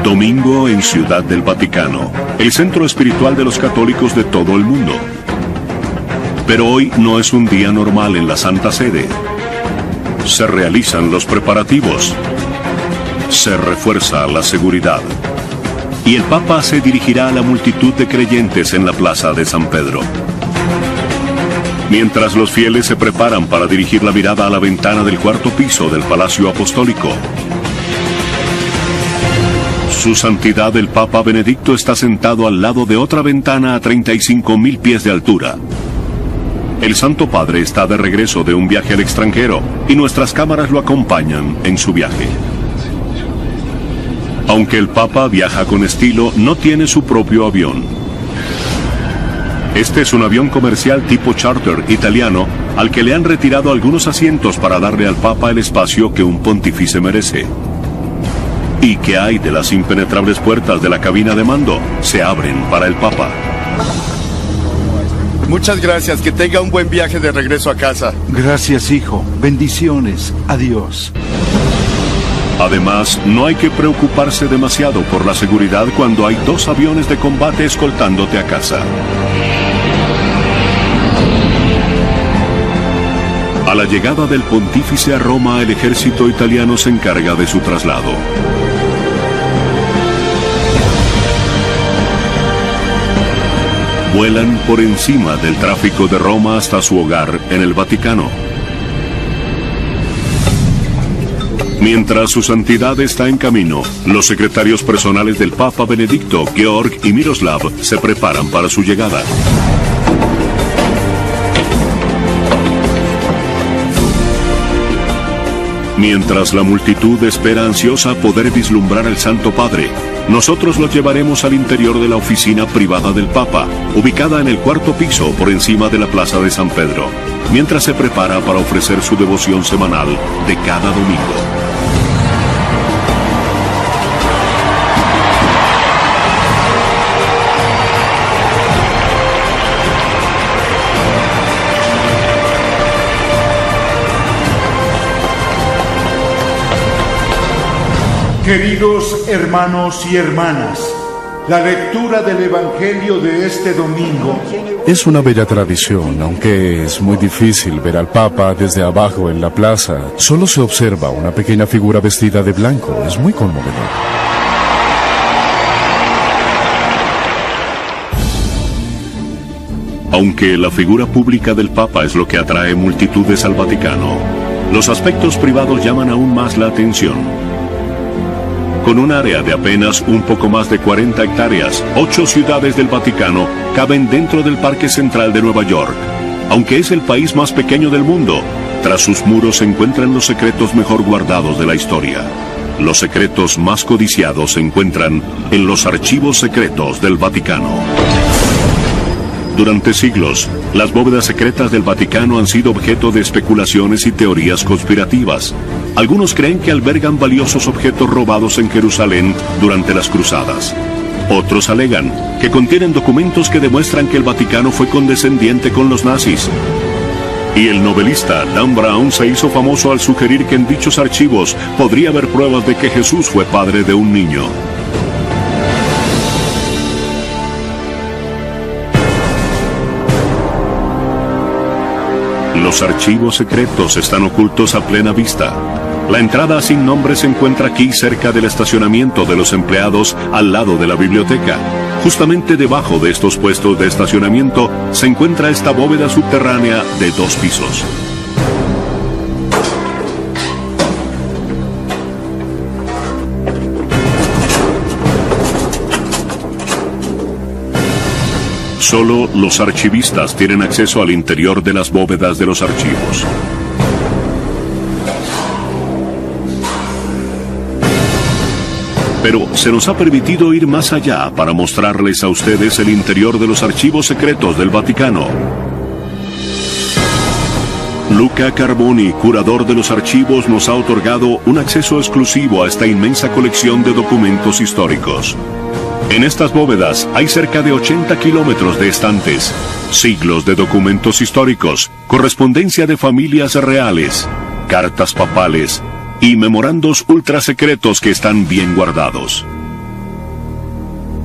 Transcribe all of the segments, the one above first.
Domingo en Ciudad del Vaticano, el centro espiritual de los católicos de todo el mundo. Pero hoy no es un día normal en la Santa Sede. Se realizan los preparativos. Se refuerza la seguridad. Y el Papa se dirigirá a la multitud de creyentes en la plaza de San Pedro. Mientras los fieles se preparan para dirigir la mirada a la ventana del cuarto piso del Palacio Apostólico, Su Santidad el Papa Benedicto está sentado al lado de otra ventana a 35.000 pies de altura. El Santo Padre está de regreso de un viaje al extranjero y nuestras cámaras lo acompañan en su viaje. Aunque el Papa viaja con estilo, no tiene su propio avión. Este es un avión comercial tipo charter italiano al que le han retirado algunos asientos para darle al Papa el espacio que un pontífice merece. ¿Y qué hay de las impenetrables puertas de la cabina de mando? Se abren para el Papa. Muchas gracias, que tenga un buen viaje de regreso a casa. Gracias, hijo. Bendiciones. Adiós. Además, no hay que preocuparse demasiado por la seguridad cuando hay 2 aviones de combate escoltándote a casa. A la llegada del pontífice a Roma, el ejército italiano se encarga de su traslado. Vuelan por encima del tráfico de Roma hasta su hogar en el Vaticano. Mientras su santidad está en camino, los secretarios personales del Papa Benedicto, Georg y Miroslav, se preparan para su llegada. Mientras la multitud espera ansiosa poder vislumbrar al Santo Padre, nosotros lo llevaremos al interior de la oficina privada del Papa, ubicada en el cuarto piso por encima de la plaza de San Pedro, mientras se prepara para ofrecer su devoción semanal de cada domingo. Queridos hermanos y hermanas, la lectura del Evangelio de este domingo es una bella tradición, aunque es muy difícil ver al Papa desde abajo en la plaza. Solo se observa una pequeña figura vestida de blanco. Es muy conmovedor. Aunque la figura pública del Papa es lo que atrae multitudes al Vaticano, los aspectos privados llaman aún más la atención. Con un área de apenas un poco más de 40 hectáreas, 8 ciudades del Vaticano caben dentro del Parque Central de Nueva York. Aunque es el país más pequeño del mundo, tras sus muros se encuentran los secretos mejor guardados de la historia. Los secretos más codiciados se encuentran en los archivos secretos del Vaticano. Durante siglos, las bóvedas secretas del Vaticano han sido objeto de especulaciones y teorías conspirativas. Algunos creen que albergan valiosos objetos robados en Jerusalén durante las cruzadas. Otros alegan que contienen documentos que demuestran que el Vaticano fue condescendiente con los nazis. Y el novelista Dan Brown se hizo famoso al sugerir que en dichos archivos podría haber pruebas de que Jesús fue padre de un niño. Los archivos secretos están ocultos a plena vista. La entrada sin nombre se encuentra aquí cerca del estacionamiento de los empleados al lado de la biblioteca. Justamente debajo de estos puestos de estacionamiento se encuentra esta bóveda subterránea de 2 pisos. Solo los archivistas tienen acceso al interior de las bóvedas de los archivos. Pero se nos ha permitido ir más allá para mostrarles a ustedes el interior de los archivos secretos del Vaticano. Luca Carboni, curador de los archivos, nos ha otorgado un acceso exclusivo a esta inmensa colección de documentos históricos. En estas bóvedas hay cerca de 80 kilómetros de estantes, siglos de documentos históricos, correspondencia de familias reales, cartas papales y memorandos ultrasecretos que están bien guardados.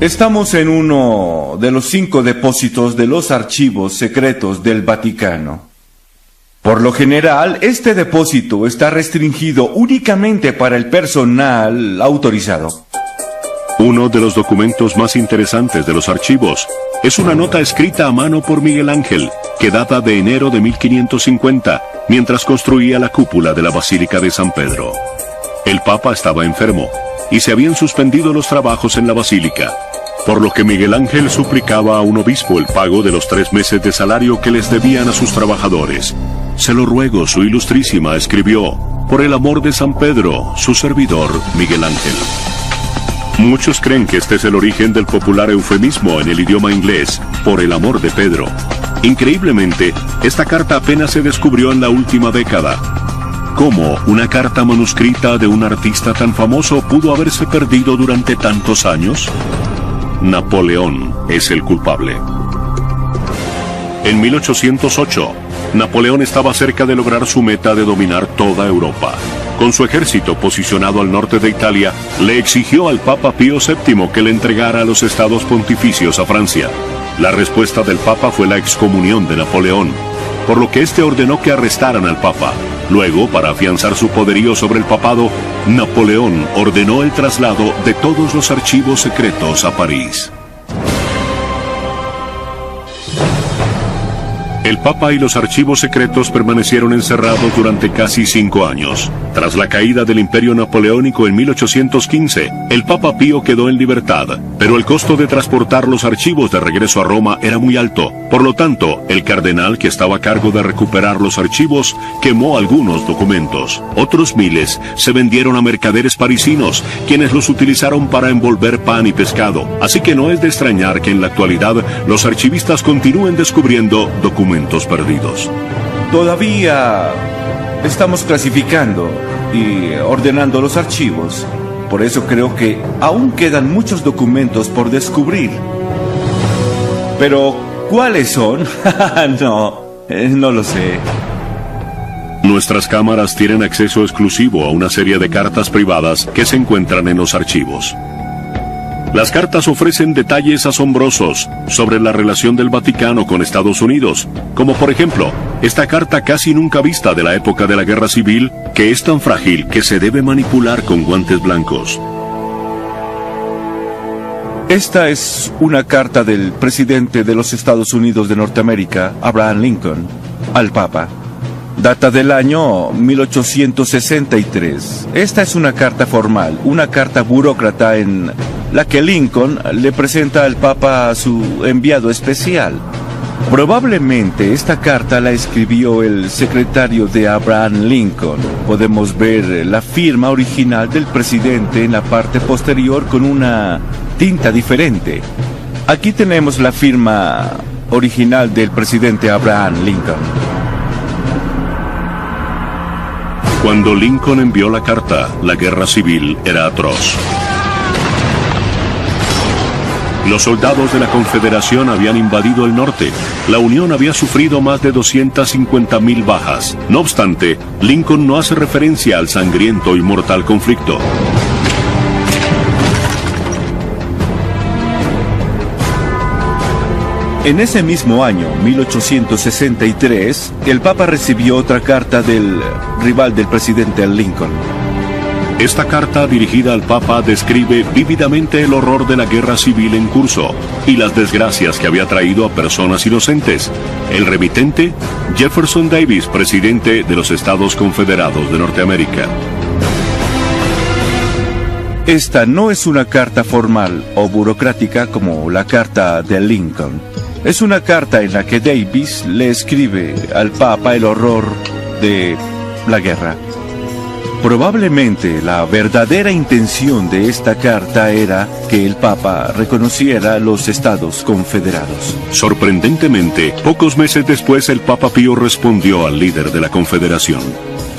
Estamos en uno de los 5 depósitos de los archivos secretos del Vaticano. Por lo general, este depósito está restringido únicamente para el personal autorizado. Uno de los documentos más interesantes de los archivos es una nota escrita a mano por Miguel Ángel, que data de enero de 1550, mientras construía la cúpula de la Basílica de San Pedro. El Papa estaba enfermo y se habían suspendido los trabajos en la basílica, por lo que Miguel Ángel suplicaba a un obispo el pago de los 3 meses de salario que les debían a sus trabajadores. Se lo ruego, su ilustrísima, escribió, por el amor de San Pedro, su servidor, Miguel Ángel. Muchos creen que este es el origen del popular eufemismo en el idioma inglés, por el amor de Pedro. Increíblemente, esta carta apenas se descubrió en la última década. ¿Cómo una carta manuscrita de un artista tan famoso pudo haberse perdido durante tantos años? Napoleón es el culpable. En 1808, Napoleón estaba cerca de lograr su meta de dominar toda Europa. Con su ejército posicionado al norte de Italia, le exigió al Papa Pío VII que le entregara los estados pontificios a Francia. La respuesta del Papa fue la excomunión de Napoleón, por lo que éste ordenó que arrestaran al Papa. Luego, para afianzar su poderío sobre el papado, Napoleón ordenó el traslado de todos los archivos secretos a París. El Papa y los archivos secretos permanecieron encerrados durante casi 5 años. Tras la caída del Imperio Napoleónico en 1815, el Papa Pío quedó en libertad, pero el costo de transportar los archivos de regreso a Roma era muy alto. Por lo tanto, el cardenal que estaba a cargo de recuperar los archivos quemó algunos documentos. Otros miles se vendieron a mercaderes parisinos, quienes los utilizaron para envolver pan y pescado. Así que no es de extrañar que en la actualidad los archivistas continúen descubriendo documentos perdidos. Todavía estamos clasificando y ordenando los archivos. Por eso creo que aún quedan muchos documentos por descubrir. Pero, ¿cuáles son? No lo sé. Nuestras cámaras tienen acceso exclusivo a una serie de cartas privadas que se encuentran en los archivos. Las cartas ofrecen detalles asombrosos sobre la relación del Vaticano con Estados Unidos, como por ejemplo, esta carta casi nunca vista de la época de la Guerra Civil, que es tan frágil que se debe manipular con guantes blancos. Esta es una carta del presidente de los Estados Unidos de Norteamérica, Abraham Lincoln, al Papa. Data del año 1863. Esta es una carta formal, una carta burócrata en la que Lincoln le presenta al Papa a su enviado especial. Probablemente esta carta la escribió el secretario de Abraham Lincoln. Podemos ver la firma original del presidente en la parte posterior con una tinta diferente. Aquí tenemos la firma original del presidente Abraham Lincoln. Cuando Lincoln envió la carta, la guerra civil era atroz. Los soldados de la Confederación habían invadido el norte. La Unión había sufrido más de 250,000 bajas. No obstante, Lincoln no hace referencia al sangriento y mortal conflicto. En ese mismo año, 1863, el Papa recibió otra carta del rival del presidente Lincoln. Esta carta dirigida al Papa describe vívidamente el horror de la guerra civil en curso y las desgracias que había traído a personas inocentes. El remitente, Jefferson Davis, presidente de los Estados Confederados de Norteamérica. Esta no es una carta formal o burocrática como la carta de Lincoln. Es una carta en la que Davis le escribe al Papa el horror de la guerra. Probablemente la verdadera intención de esta carta era que el Papa reconociera los Estados Confederados. Sorprendentemente, pocos meses después el Papa Pío respondió al líder de la Confederación.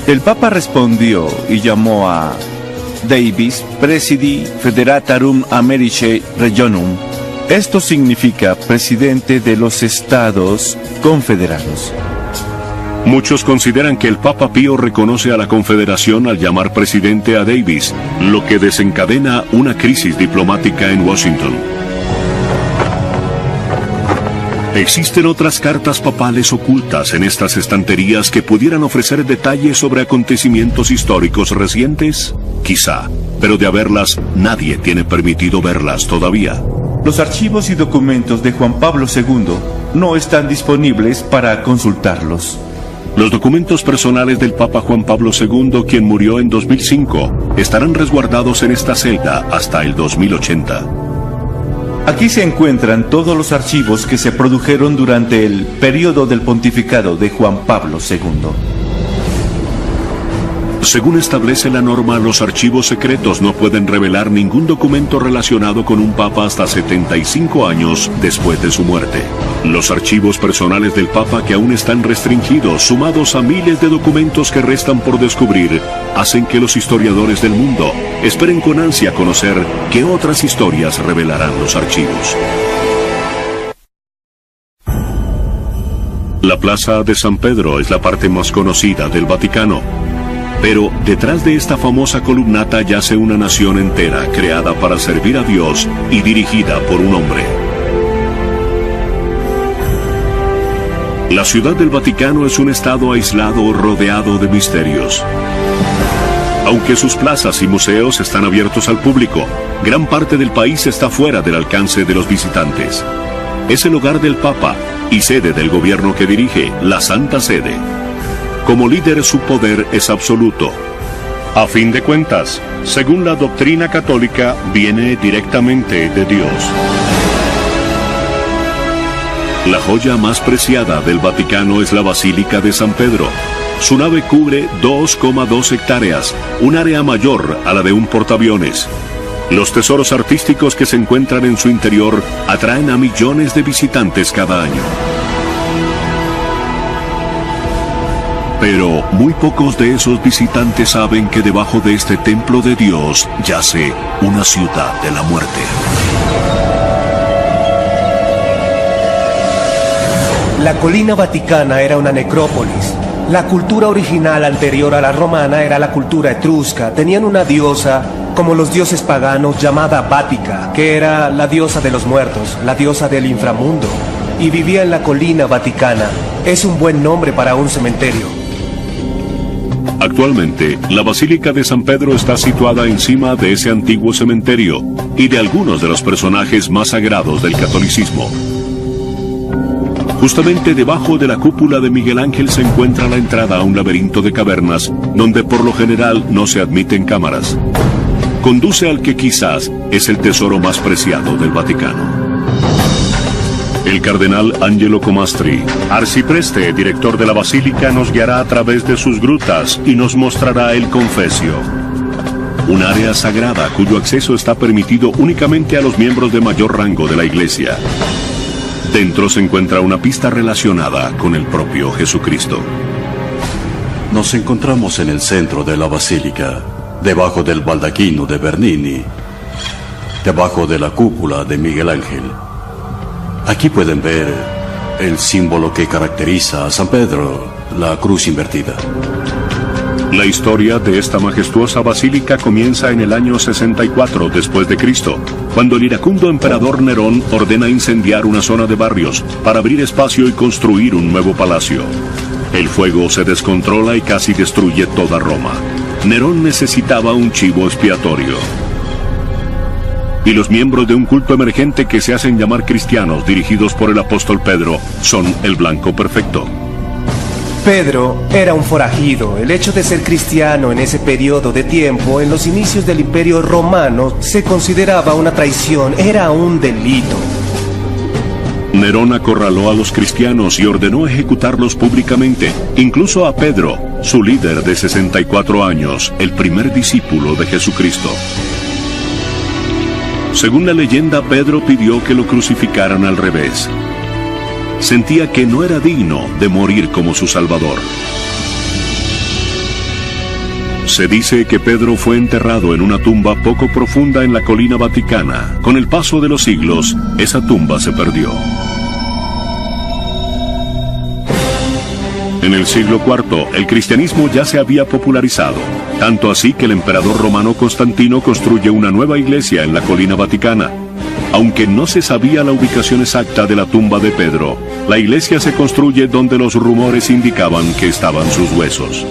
El Papa respondió y llamó a Davis Presidi Federatarum Americae Regionum. Esto significa presidente de los Estados Confederados. Muchos consideran que el Papa Pío reconoce a la Confederación al llamar presidente a Davis, lo que desencadena una crisis diplomática en Washington. ¿Existen otras cartas papales ocultas en estas estanterías que pudieran ofrecer detalles sobre acontecimientos históricos recientes? Quizá, pero de haberlas, nadie tiene permitido verlas todavía. Los archivos y documentos de Juan Pablo II no están disponibles para consultarlos. Los documentos personales del Papa Juan Pablo II, quien murió en 2005, estarán resguardados en esta celda hasta el 2080. Aquí se encuentran todos los archivos que se produjeron durante el periodo del pontificado de Juan Pablo II. Según establece la norma, los archivos secretos no pueden revelar ningún documento relacionado con un papa hasta 75 años después de su muerte. Los archivos personales del papa, que aún están restringidos, sumados a miles de documentos que restan por descubrir, hacen que los historiadores del mundo esperen con ansia conocer qué otras historias revelarán los archivos. La Plaza de San Pedro es la parte más conocida del Vaticano. Pero detrás de esta famosa columnata yace una nación entera creada para servir a Dios y dirigida por un hombre. La Ciudad del Vaticano es un estado aislado rodeado de misterios. Aunque sus plazas y museos están abiertos al público, gran parte del país está fuera del alcance de los visitantes. Es el hogar del Papa y sede del gobierno que dirige, la Santa Sede. Como líder, su poder es absoluto. A fin de cuentas, según la doctrina católica, viene directamente de Dios. La joya más preciada del Vaticano es la Basílica de San Pedro. Su nave cubre 2,2 hectáreas, un área mayor a la de un portaaviones. Los tesoros artísticos que se encuentran en su interior atraen a millones de visitantes cada año. Pero muy pocos de esos visitantes saben que debajo de este templo de Dios yace una ciudad de la muerte. La colina vaticana era una necrópolis. La cultura original anterior a la romana era la cultura etrusca. Tenían una diosa, como los dioses paganos, llamada Vática, que era la diosa de los muertos, la diosa del inframundo, y vivía en la colina vaticana. Es un buen nombre para un cementerio. Actualmente, la Basílica de San Pedro está situada encima de ese antiguo cementerio y de algunos de los personajes más sagrados del catolicismo. Justamente debajo de la cúpula de Miguel Ángel se encuentra la entrada a un laberinto de cavernas, donde por lo general no se admiten cámaras. Conduce al que quizás es el tesoro más preciado del Vaticano. El cardenal Angelo Comastri, arcipreste director de la Basílica, nos guiará a través de sus grutas y nos mostrará el Confesio, un área sagrada cuyo acceso está permitido únicamente a los miembros de mayor rango de la Iglesia. Dentro se encuentra una pista relacionada con el propio Jesucristo. Nos encontramos en el centro de la basílica, debajo del baldaquino de Bernini, debajo de la cúpula de Miguel Ángel. Aquí pueden ver el símbolo que caracteriza a San Pedro, la cruz invertida. La historia de esta majestuosa basílica comienza en el año 64 después de Cristo, cuando el iracundo emperador Nerón ordena incendiar una zona de barrios para abrir espacio y construir un nuevo palacio. El fuego se descontrola y casi destruye toda Roma. Nerón necesitaba un chivo expiatorio. Y los miembros de un culto emergente que se hacen llamar cristianos, dirigidos por el apóstol Pedro, son el blanco perfecto. Pedro era un forajido. El hecho de ser cristiano en ese periodo de tiempo, en los inicios del Imperio Romano, se consideraba una traición, era un delito. Nerón acorraló a los cristianos y ordenó ejecutarlos públicamente, incluso a Pedro, su líder de 64 años, el primer discípulo de Jesucristo. Según la leyenda, Pedro pidió que lo crucificaran al revés. Sentía que no era digno de morir como su Salvador. Se dice que Pedro fue enterrado en una tumba poco profunda en la colina vaticana. Con el paso de los siglos, esa tumba se perdió. En el siglo IV, el cristianismo ya se había popularizado, tanto así que el emperador romano Constantino construye una nueva iglesia en la colina vaticana. Aunque no se sabía la ubicación exacta de la tumba de Pedro, la iglesia se construye donde los rumores indicaban que estaban sus huesos.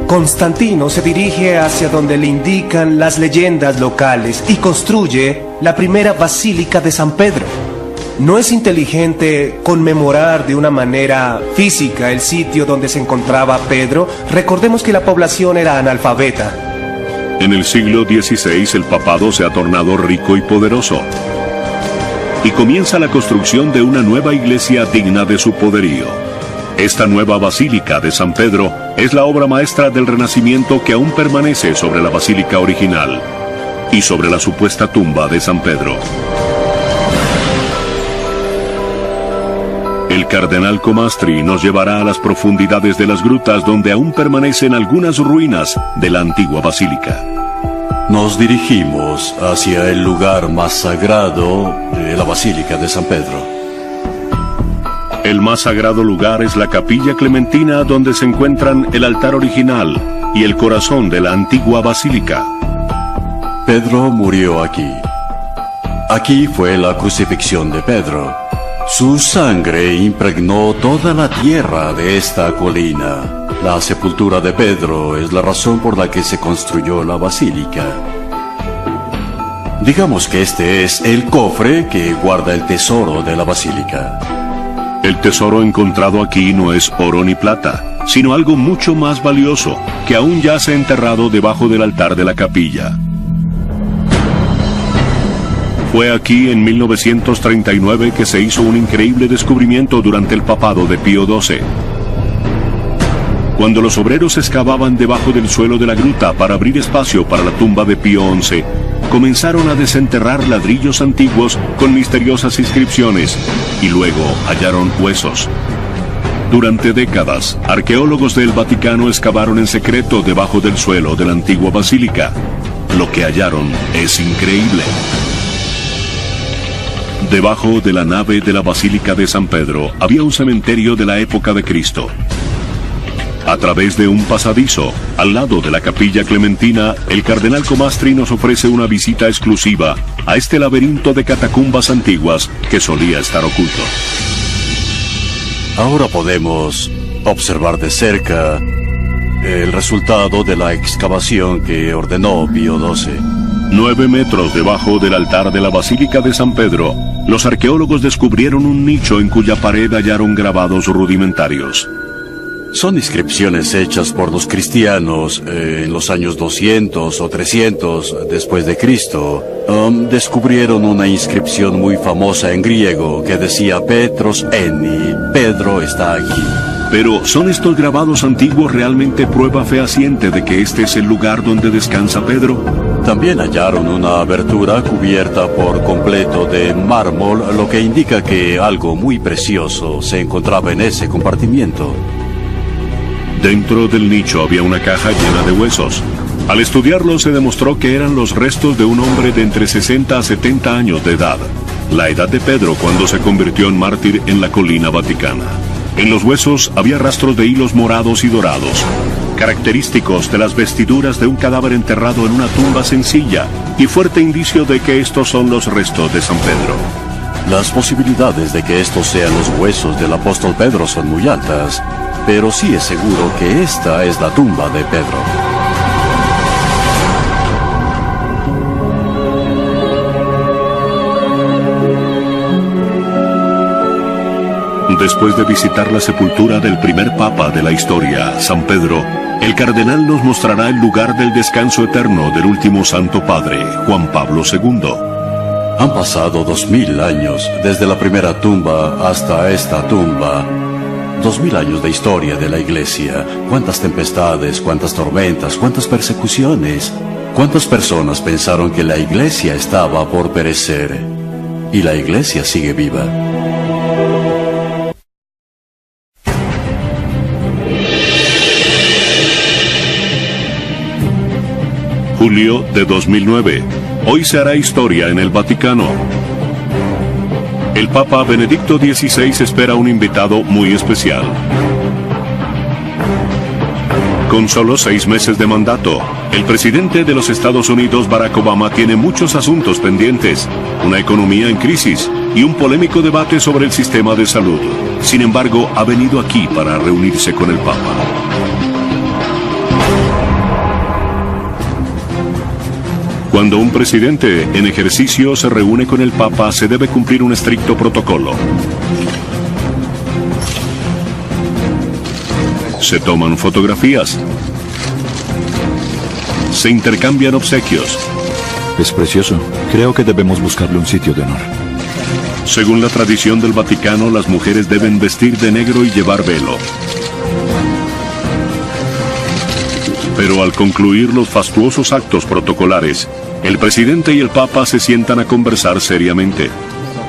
Constantino se dirige hacia donde le indican las leyendas locales y construye la primera basílica de San Pedro. No es inteligente conmemorar de una manera física el sitio donde se encontraba Pedro. Recordemos que la población era analfabeta. En el siglo XVI el papado se ha tornado rico y poderoso. Y comienza la construcción de una nueva iglesia digna de su poderío. Esta nueva basílica de San Pedro es la obra maestra del Renacimiento que aún permanece sobre la basílica original y sobre la supuesta tumba de San Pedro. El cardenal Comastri nos llevará a las profundidades de las grutas donde aún permanecen algunas ruinas de la antigua basílica. Nos dirigimos hacia el lugar más sagrado de la Basílica de San Pedro. El más sagrado lugar es la Capilla Clementina, donde se encuentran el altar original y el corazón de la antigua basílica. Pedro murió aquí. Aquí fue la crucifixión de Pedro. Su sangre impregnó toda la tierra de esta colina. La sepultura de Pedro es la razón por la que se construyó la basílica. Digamos que este es el cofre que guarda el tesoro de la basílica. El tesoro encontrado aquí no es oro ni plata, sino algo mucho más valioso, que aún yace enterrado debajo del altar de la capilla. Fue aquí en 1939 que se hizo un increíble descubrimiento durante el papado de Pío XII. Cuando los obreros excavaban debajo del suelo de la gruta para abrir espacio para la tumba de Pío XI, comenzaron a desenterrar ladrillos antiguos con misteriosas inscripciones y luego hallaron huesos. Durante décadas, arqueólogos del Vaticano excavaron en secreto debajo del suelo de la antigua basílica. Lo que hallaron es increíble. Debajo de la nave de la Basílica de San Pedro había un cementerio de la época de Cristo. A través de un pasadizo, al lado de la Capilla Clementina, el cardenal Comastri nos ofrece una visita exclusiva a este laberinto de catacumbas antiguas que solía estar oculto. Ahora podemos observar de cerca el resultado de la excavación que ordenó Pío XII. 9 metros debajo del altar de la Basílica de San Pedro, los arqueólogos descubrieron un nicho en cuya pared hallaron grabados rudimentarios. Son inscripciones hechas por los cristianos en los años 200 o 300 después de Cristo. Descubrieron una inscripción muy famosa en griego que decía Petros Eni, Pedro está aquí. Pero, ¿son estos grabados antiguos realmente prueba fehaciente de que este es el lugar donde descansa Pedro? También hallaron una abertura cubierta por completo de mármol, lo que indica que algo muy precioso se encontraba en ese compartimiento. Dentro del nicho había una caja llena de huesos. Al estudiarlo se demostró que eran los restos de un hombre de entre 60 a 70 años de edad, la edad de Pedro cuando se convirtió en mártir en la colina vaticana. En los huesos había rastros de hilos morados y dorados, característicos de las vestiduras de un cadáver enterrado en una tumba sencilla y fuerte indicio de que estos son los restos de San Pedro. Las posibilidades de que estos sean los huesos del apóstol Pedro son muy altas, pero sí es seguro que esta es la tumba de Pedro. Después de visitar la sepultura del primer papa de la historia, San Pedro, el cardenal nos mostrará el lugar del descanso eterno del último Santo Padre, Juan Pablo II. Han pasado 2000 años desde la primera tumba hasta esta tumba. 2000 años de historia de la Iglesia. Cuántas tempestades, cuántas tormentas, cuántas persecuciones. Cuántas personas pensaron que la Iglesia estaba por perecer. Y la Iglesia sigue viva. Julio de 2009. Hoy se hará historia en el Vaticano. El Papa Benedicto XVI espera un invitado muy especial. Con solo 6 meses de mandato, el presidente de los Estados Unidos, Barack Obama, tiene muchos asuntos pendientes, una economía en crisis y un polémico debate sobre el sistema de salud. Sin embargo, ha venido aquí para reunirse con el Papa. Cuando un presidente en ejercicio se reúne con el Papa, se debe cumplir un estricto protocolo. Se toman fotografías. Se intercambian obsequios. Es precioso. Creo que debemos buscarle un sitio de honor. Según la tradición del Vaticano, las mujeres deben vestir de negro y llevar velo. Pero al concluir los fastuosos actos protocolares, el presidente y el Papa se sientan a conversar seriamente.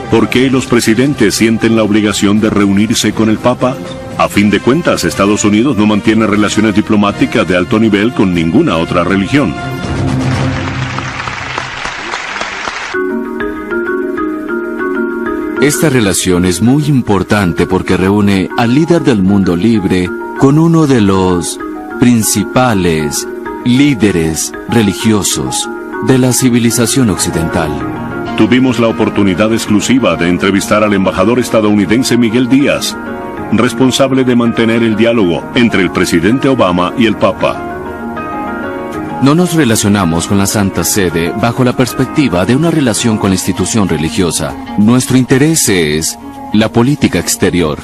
¿Por qué los presidentes sienten la obligación de reunirse con el Papa? A fin de cuentas, Estados Unidos no mantiene relaciones diplomáticas de alto nivel con ninguna otra religión. Esta relación es muy importante porque reúne al líder del mundo libre con uno de los principales líderes religiosos de la civilización occidental. Tuvimos la oportunidad exclusiva de entrevistar al embajador estadounidense Miguel Díaz, responsable de mantener el diálogo entre el presidente Obama y el Papa. No nos relacionamos con la Santa Sede bajo la perspectiva de una relación con la institución religiosa. Nuestro interés es la política exterior.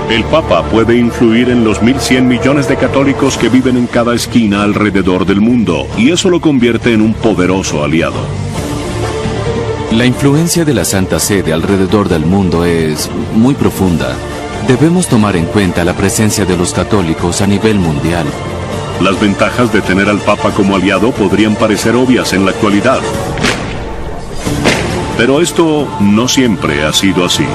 El Papa puede influir en los 1.100 millones de católicos que viven en cada esquina alrededor del mundo, y eso lo convierte en un poderoso aliado. La influencia de la Santa Sede alrededor del mundo es muy profunda. Debemos tomar en cuenta la presencia de los católicos a nivel mundial. Las ventajas de tener al Papa como aliado podrían parecer obvias en la actualidad. Pero esto no siempre ha sido así.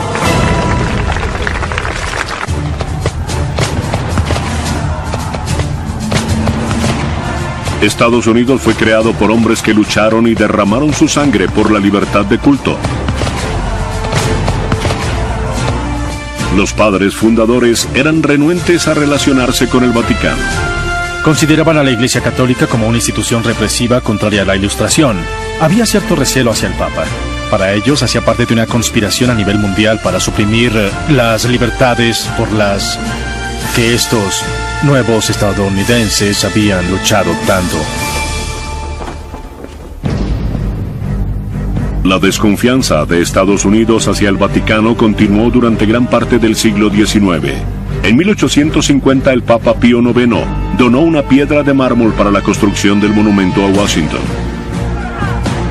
Estados Unidos fue creado por hombres que lucharon y derramaron su sangre por la libertad de culto. Los padres fundadores eran renuentes a relacionarse con el Vaticano. Consideraban a la Iglesia Católica como una institución represiva contraria a la Ilustración. Había cierto recelo hacia el Papa. Para ellos hacía parte de una conspiración a nivel mundial para suprimir las libertades por las que estos nuevos estadounidenses habían luchado tanto. La desconfianza de Estados Unidos hacia el Vaticano continuó durante gran parte del siglo XIX. En 1850 el Papa Pío IX donó una piedra de mármol para la construcción del monumento a Washington.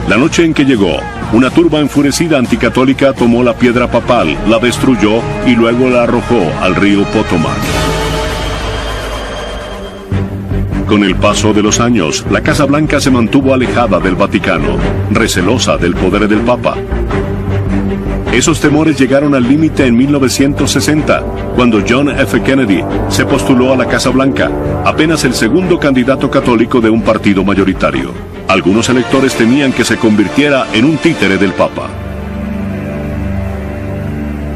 La noche en que llegó, una turba enfurecida anticatólica tomó la piedra papal, la destruyó y luego la arrojó al río Potomac. Con el paso de los años, la Casa Blanca se mantuvo alejada del Vaticano, recelosa del poder del Papa. Esos temores llegaron al límite en 1960, cuando John F. Kennedy se postuló a la Casa Blanca, apenas el segundo candidato católico de un partido mayoritario. Algunos electores temían que se convirtiera en un títere del Papa.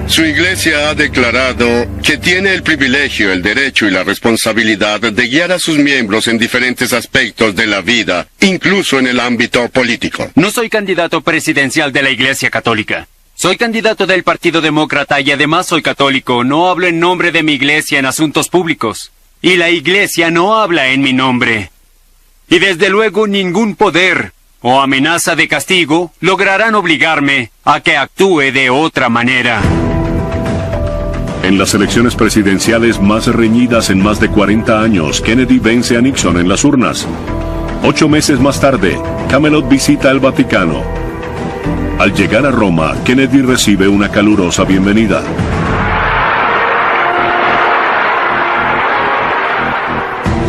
Su iglesia ha declarado que tiene el privilegio, el derecho y la responsabilidad de guiar a sus miembros en diferentes aspectos de la vida, incluso en el ámbito político. No soy candidato presidencial de la Iglesia Católica. Soy candidato del Partido Demócrata y además soy católico. No hablo en nombre de mi iglesia en asuntos públicos. Y la iglesia no habla en mi nombre. Y desde luego ningún poder o amenaza de castigo lograrán obligarme a que actúe de otra manera. En las elecciones presidenciales más reñidas en más de 40 años, Kennedy vence a Nixon en las urnas. 8 meses más tarde, Camelot visita el Vaticano. Al llegar a Roma, Kennedy recibe una calurosa bienvenida.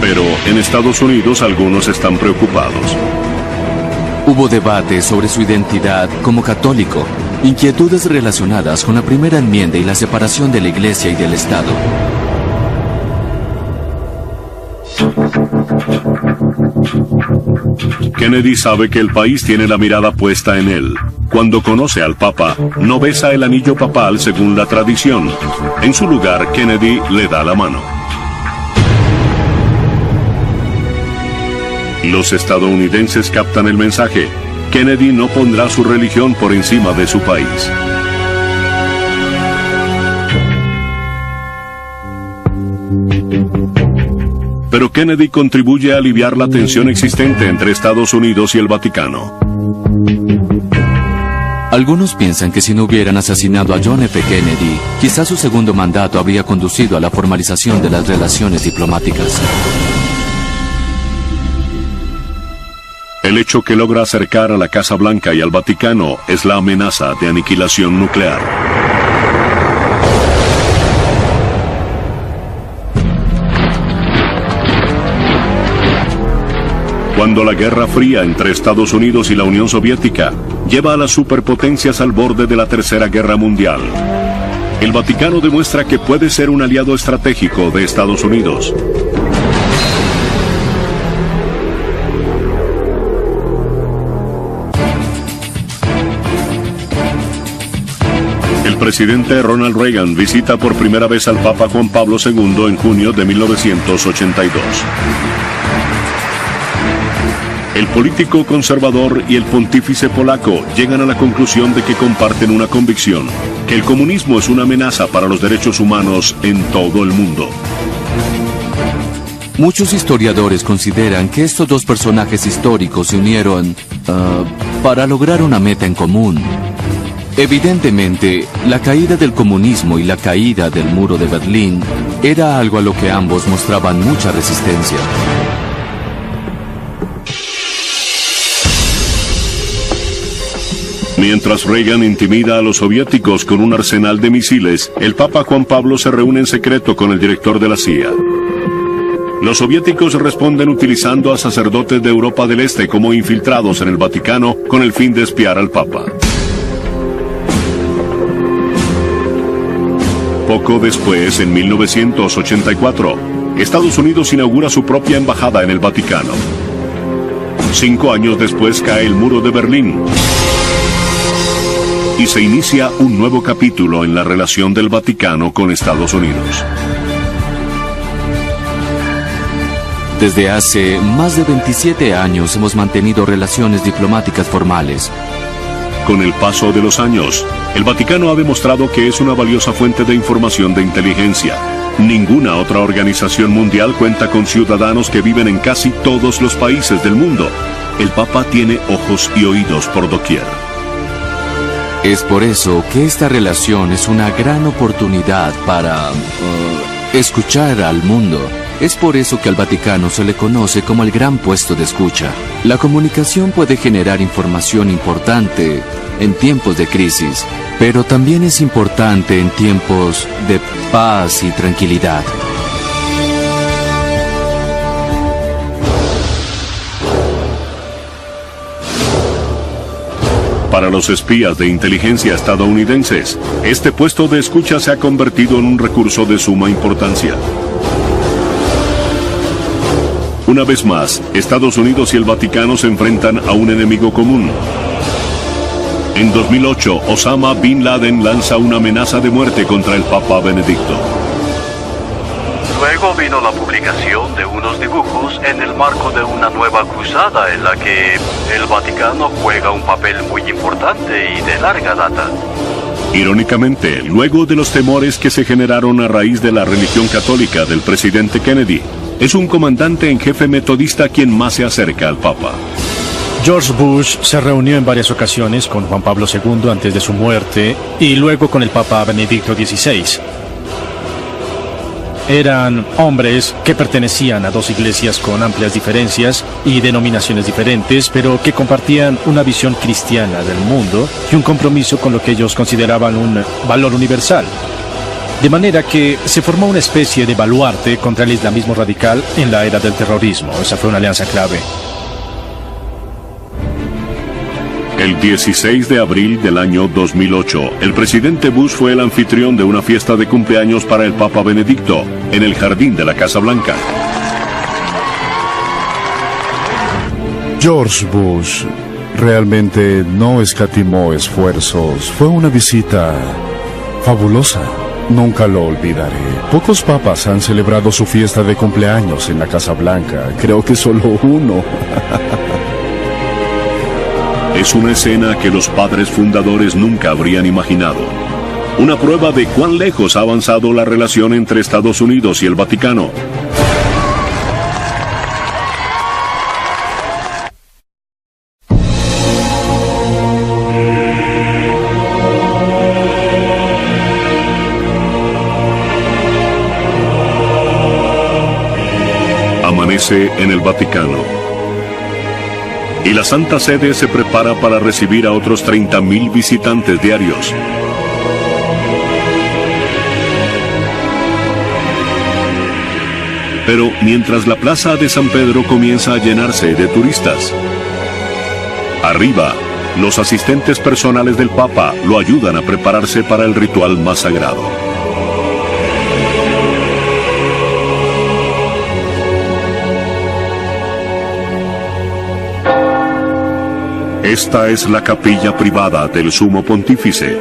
Pero en Estados Unidos algunos están preocupados. Hubo debate sobre su identidad como católico, inquietudes relacionadas con la primera enmienda y la separación de la Iglesia y del Estado. Kennedy sabe que el país tiene la mirada puesta en él. Cuando conoce al Papa, no besa el anillo papal según la tradición. En su lugar, Kennedy le da la mano. Los estadounidenses captan el mensaje. Kennedy no pondrá su religión por encima de su país. Pero Kennedy contribuye a aliviar la tensión existente entre Estados Unidos y el Vaticano. Algunos piensan que si no hubieran asesinado a John F. Kennedy, quizás su segundo mandato habría conducido a la formalización de las relaciones diplomáticas. El hecho que logra acercar a la Casa Blanca y al Vaticano es la amenaza de aniquilación nuclear. Cuando la Guerra Fría entre Estados Unidos y la Unión Soviética lleva a las superpotencias al borde de la Tercera Guerra Mundial, el Vaticano demuestra que puede ser un aliado estratégico de Estados Unidos. El presidente Ronald Reagan visita por primera vez al Papa Juan Pablo II en junio de 1982. El político conservador y el pontífice polaco llegan a la conclusión de que comparten una convicción, que el comunismo es una amenaza para los derechos humanos en todo el mundo. Muchos historiadores consideran que estos dos personajes históricos se unieron para lograr una meta en común. Evidentemente, la caída del comunismo y la caída del muro de Berlín era algo a lo que ambos mostraban mucha resistencia. Mientras Reagan intimida a los soviéticos con un arsenal de misiles, el Papa Juan Pablo se reúne en secreto con el director de la CIA. Los soviéticos responden utilizando a sacerdotes de Europa del Este como infiltrados en el Vaticano con el fin de espiar al Papa. Poco después, en 1984, Estados Unidos inaugura su propia embajada en el Vaticano. 5 años después cae el muro de Berlín. Y se inicia un nuevo capítulo en la relación del Vaticano con Estados Unidos. Desde hace más de 27 años hemos mantenido relaciones diplomáticas formales. Con el paso de los años, el Vaticano ha demostrado que es una valiosa fuente de información de inteligencia. Ninguna otra organización mundial cuenta con ciudadanos que viven en casi todos los países del mundo. El Papa tiene ojos y oídos por doquier. Es por eso que esta relación es una gran oportunidad para escuchar al mundo. Es por eso que al Vaticano se le conoce como el gran puesto de escucha. La comunicación puede generar información importante en tiempos de crisis, pero también es importante en tiempos de paz y tranquilidad. Para los espías de inteligencia estadounidenses, este puesto de escucha se ha convertido en un recurso de suma importancia. Una vez más, Estados Unidos y el Vaticano se enfrentan a un enemigo común. En 2008, Osama Bin Laden lanza una amenaza de muerte contra el Papa Benedicto. Luego vino la publicación de unos dibujos en el marco de una nueva cruzada en la que el Vaticano juega un papel muy importante y de larga data. Irónicamente, luego de los temores que se generaron a raíz de la religión católica del presidente Kennedy, es un comandante en jefe metodista quien más se acerca al Papa. George Bush se reunió en varias ocasiones con Juan Pablo II antes de su muerte y luego con el Papa Benedicto XVI. Eran hombres que pertenecían a dos iglesias con amplias diferencias y denominaciones diferentes, pero que compartían una visión cristiana del mundo y un compromiso con lo que ellos consideraban un valor universal. De manera que se formó una especie de baluarte contra el islamismo radical en la era del terrorismo. Esa fue una alianza clave. El 16 de abril del año 2008, el presidente Bush fue el anfitrión de una fiesta de cumpleaños para el Papa Benedicto, en el jardín de la Casa Blanca. George Bush realmente no escatimó esfuerzos. Fue una visita fabulosa. Nunca lo olvidaré. Pocos papas han celebrado su fiesta de cumpleaños en la Casa Blanca. Creo que solo uno. Es una escena que los padres fundadores nunca habrían imaginado. Una prueba de cuán lejos ha avanzado la relación entre Estados Unidos y el Vaticano. Amanece en el Vaticano. Y la Santa Sede se prepara para recibir a otros 30.000 visitantes diarios. Pero mientras la plaza de San Pedro comienza a llenarse de turistas, arriba, los asistentes personales del Papa lo ayudan a prepararse para el ritual más sagrado. Esta es la capilla privada del Sumo Pontífice.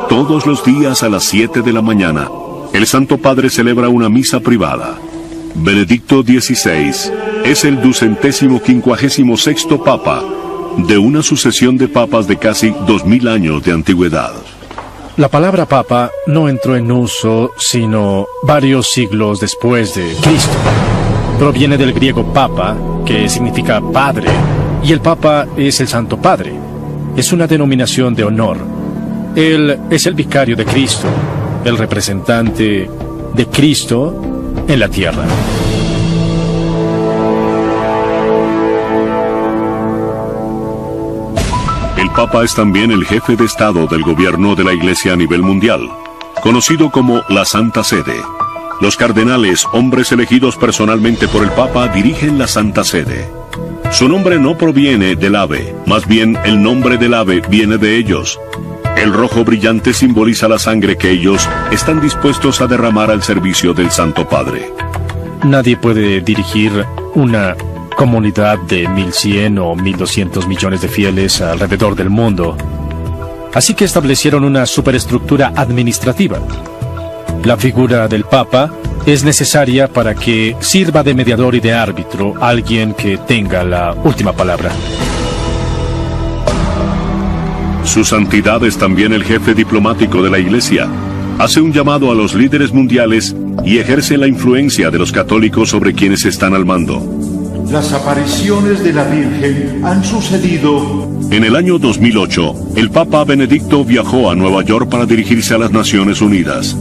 Todos los días a las 7 de la mañana, el Santo Padre celebra una misa privada. Benedicto XVI es el 256º Papa de una sucesión de papas de casi 2000 años de antigüedad. La palabra papa no entró en uso sino varios siglos después de Cristo. Proviene del griego papa, que significa padre, y el Papa es el Santo Padre. Es una denominación de honor. Él es el vicario de Cristo, el representante de Cristo en la tierra. El Papa es también el jefe de Estado del gobierno de la Iglesia a nivel mundial, conocido como la Santa Sede. Los cardenales, hombres elegidos personalmente por el Papa, dirigen la Santa Sede. Su nombre no proviene del ave, más bien el nombre del ave viene de ellos. El rojo brillante simboliza la sangre que ellos están dispuestos a derramar al servicio del Santo Padre. Nadie puede dirigir una comunidad de 1.100 o 1.200 millones de fieles alrededor del mundo. Así que establecieron una superestructura administrativa. La figura del Papa es necesaria para que sirva de mediador y de árbitro alguien que tenga la última palabra. Su santidad es también el jefe diplomático de la Iglesia. Hace un llamado a los líderes mundiales y ejerce la influencia de los católicos sobre quienes están al mando. Las apariciones de la Virgen han sucedido. En el año 2008, el Papa Benedicto viajó a Nueva York para dirigirse a las Naciones Unidas.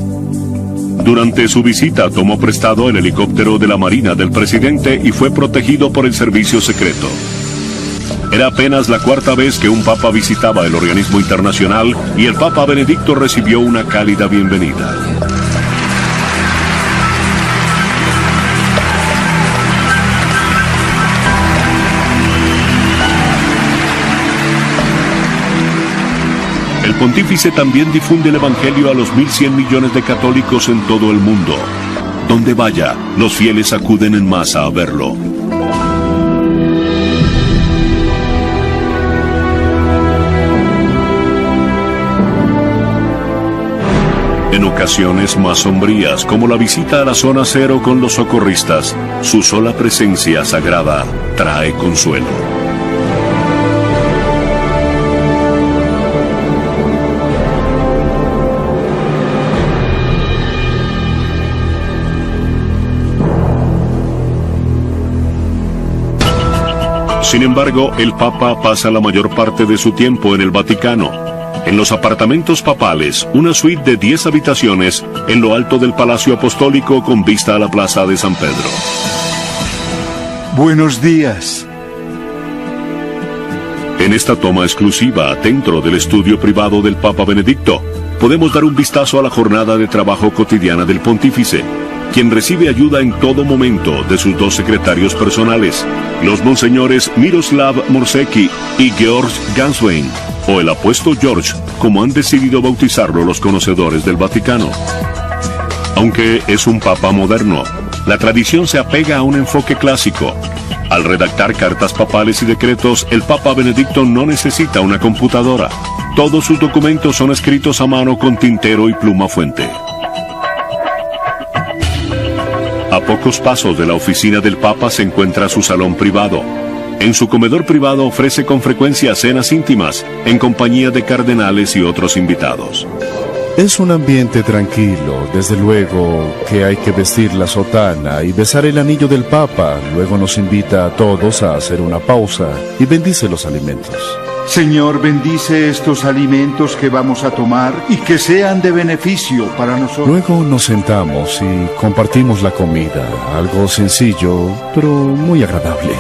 Durante su visita tomó prestado el helicóptero de la Marina del presidente y fue protegido por el servicio secreto. Era apenas la cuarta vez que un papa visitaba el organismo internacional y el Papa Benedicto recibió una cálida bienvenida. El pontífice también difunde el Evangelio a los 1.100 millones de católicos en todo el mundo. Donde vaya, los fieles acuden en masa a verlo. En ocasiones más sombrías, como la visita a la zona cero con los socorristas, su sola presencia sagrada trae consuelo. Sin embargo, el Papa pasa la mayor parte de su tiempo en el Vaticano, en los apartamentos papales, una suite de 10 habitaciones en lo alto del Palacio Apostólico con vista a la Plaza de San Pedro. Buenos días. En esta toma exclusiva, dentro del estudio privado del Papa Benedicto, podemos dar un vistazo a la jornada de trabajo cotidiana del pontífice, quien recibe ayuda en todo momento de sus dos secretarios personales, los monseñores Miroslav Morsecki y Georg Ganswein, o el apuesto George, como han decidido bautizarlo los conocedores del Vaticano. Aunque es un papa moderno, la tradición se apega a un enfoque clásico. Al redactar cartas papales y decretos, el Papa Benedicto no necesita una computadora. Todos sus documentos son escritos a mano con tintero y pluma fuente. A pocos pasos de la oficina del Papa se encuentra su salón privado. En su comedor privado ofrece con frecuencia cenas íntimas, en compañía de cardenales y otros invitados. Es un ambiente tranquilo, desde luego que hay que vestir la sotana y besar el anillo del Papa. Luego nos invita a todos a hacer una pausa y bendice los alimentos. Señor, bendice estos alimentos que vamos a tomar y que sean de beneficio para nosotros. Luego nos sentamos y compartimos la comida, algo sencillo, pero muy agradable.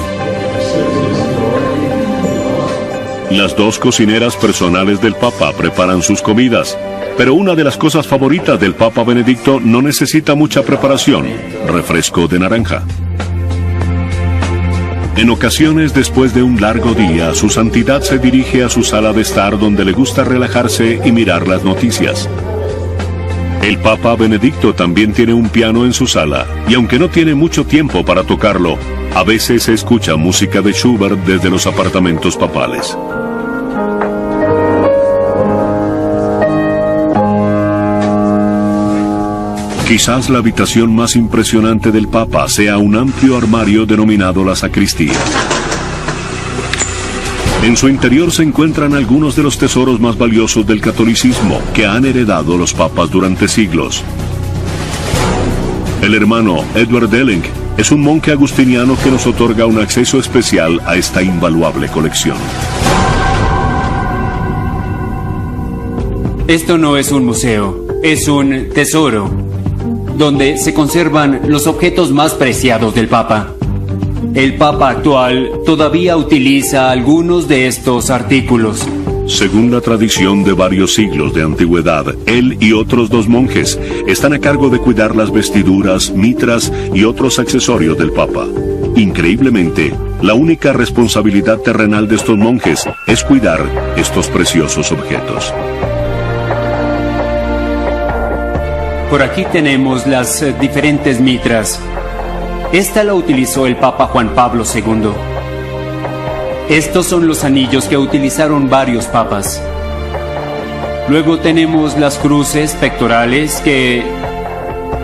Las dos cocineras personales del Papa preparan sus comidas, pero una de las cosas favoritas del Papa Benedicto no necesita mucha preparación: refresco de naranja. En ocasiones, después de un largo día, su santidad se dirige a su sala de estar, donde le gusta relajarse y mirar las noticias. El Papa Benedicto también tiene un piano en su sala, y aunque no tiene mucho tiempo para tocarlo, a veces se escucha música de Schubert desde los apartamentos papales. Quizás la habitación más impresionante del Papa sea un amplio armario denominado la sacristía. En su interior se encuentran algunos de los tesoros más valiosos del catolicismo que han heredado los papas durante siglos. El hermano Edward Delling es un monje agustiniano que nos otorga un acceso especial a esta invaluable colección. Esto no es un museo, es un tesoro, donde se conservan los objetos más preciados del Papa. El Papa actual todavía utiliza algunos de estos artículos. Según la tradición de varios siglos de antigüedad, él y otros dos monjes están a cargo de cuidar las vestiduras, mitras y otros accesorios del Papa. Increíblemente, la única responsabilidad terrenal de estos monjes es cuidar estos preciosos objetos. Por aquí tenemos las diferentes mitras. Esta la utilizó el Papa Juan Pablo II. Estos son los anillos que utilizaron varios papas. Luego tenemos las cruces pectorales que,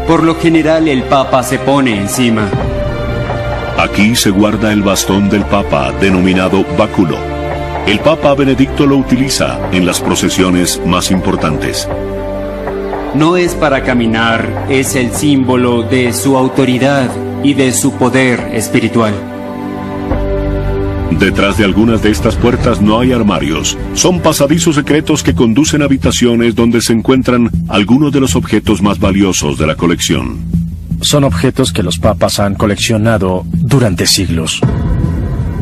por lo general, el Papa se pone encima. Aquí se guarda el bastón del Papa, denominado báculo. El Papa Benedicto lo utiliza en las procesiones más importantes. No es para caminar, es el símbolo de su autoridad y de su poder espiritual. Detrás de algunas de estas puertas no hay armarios. Son pasadizos secretos que conducen a habitaciones donde se encuentran algunos de los objetos más valiosos de la colección. Son objetos que los papas han coleccionado durante siglos.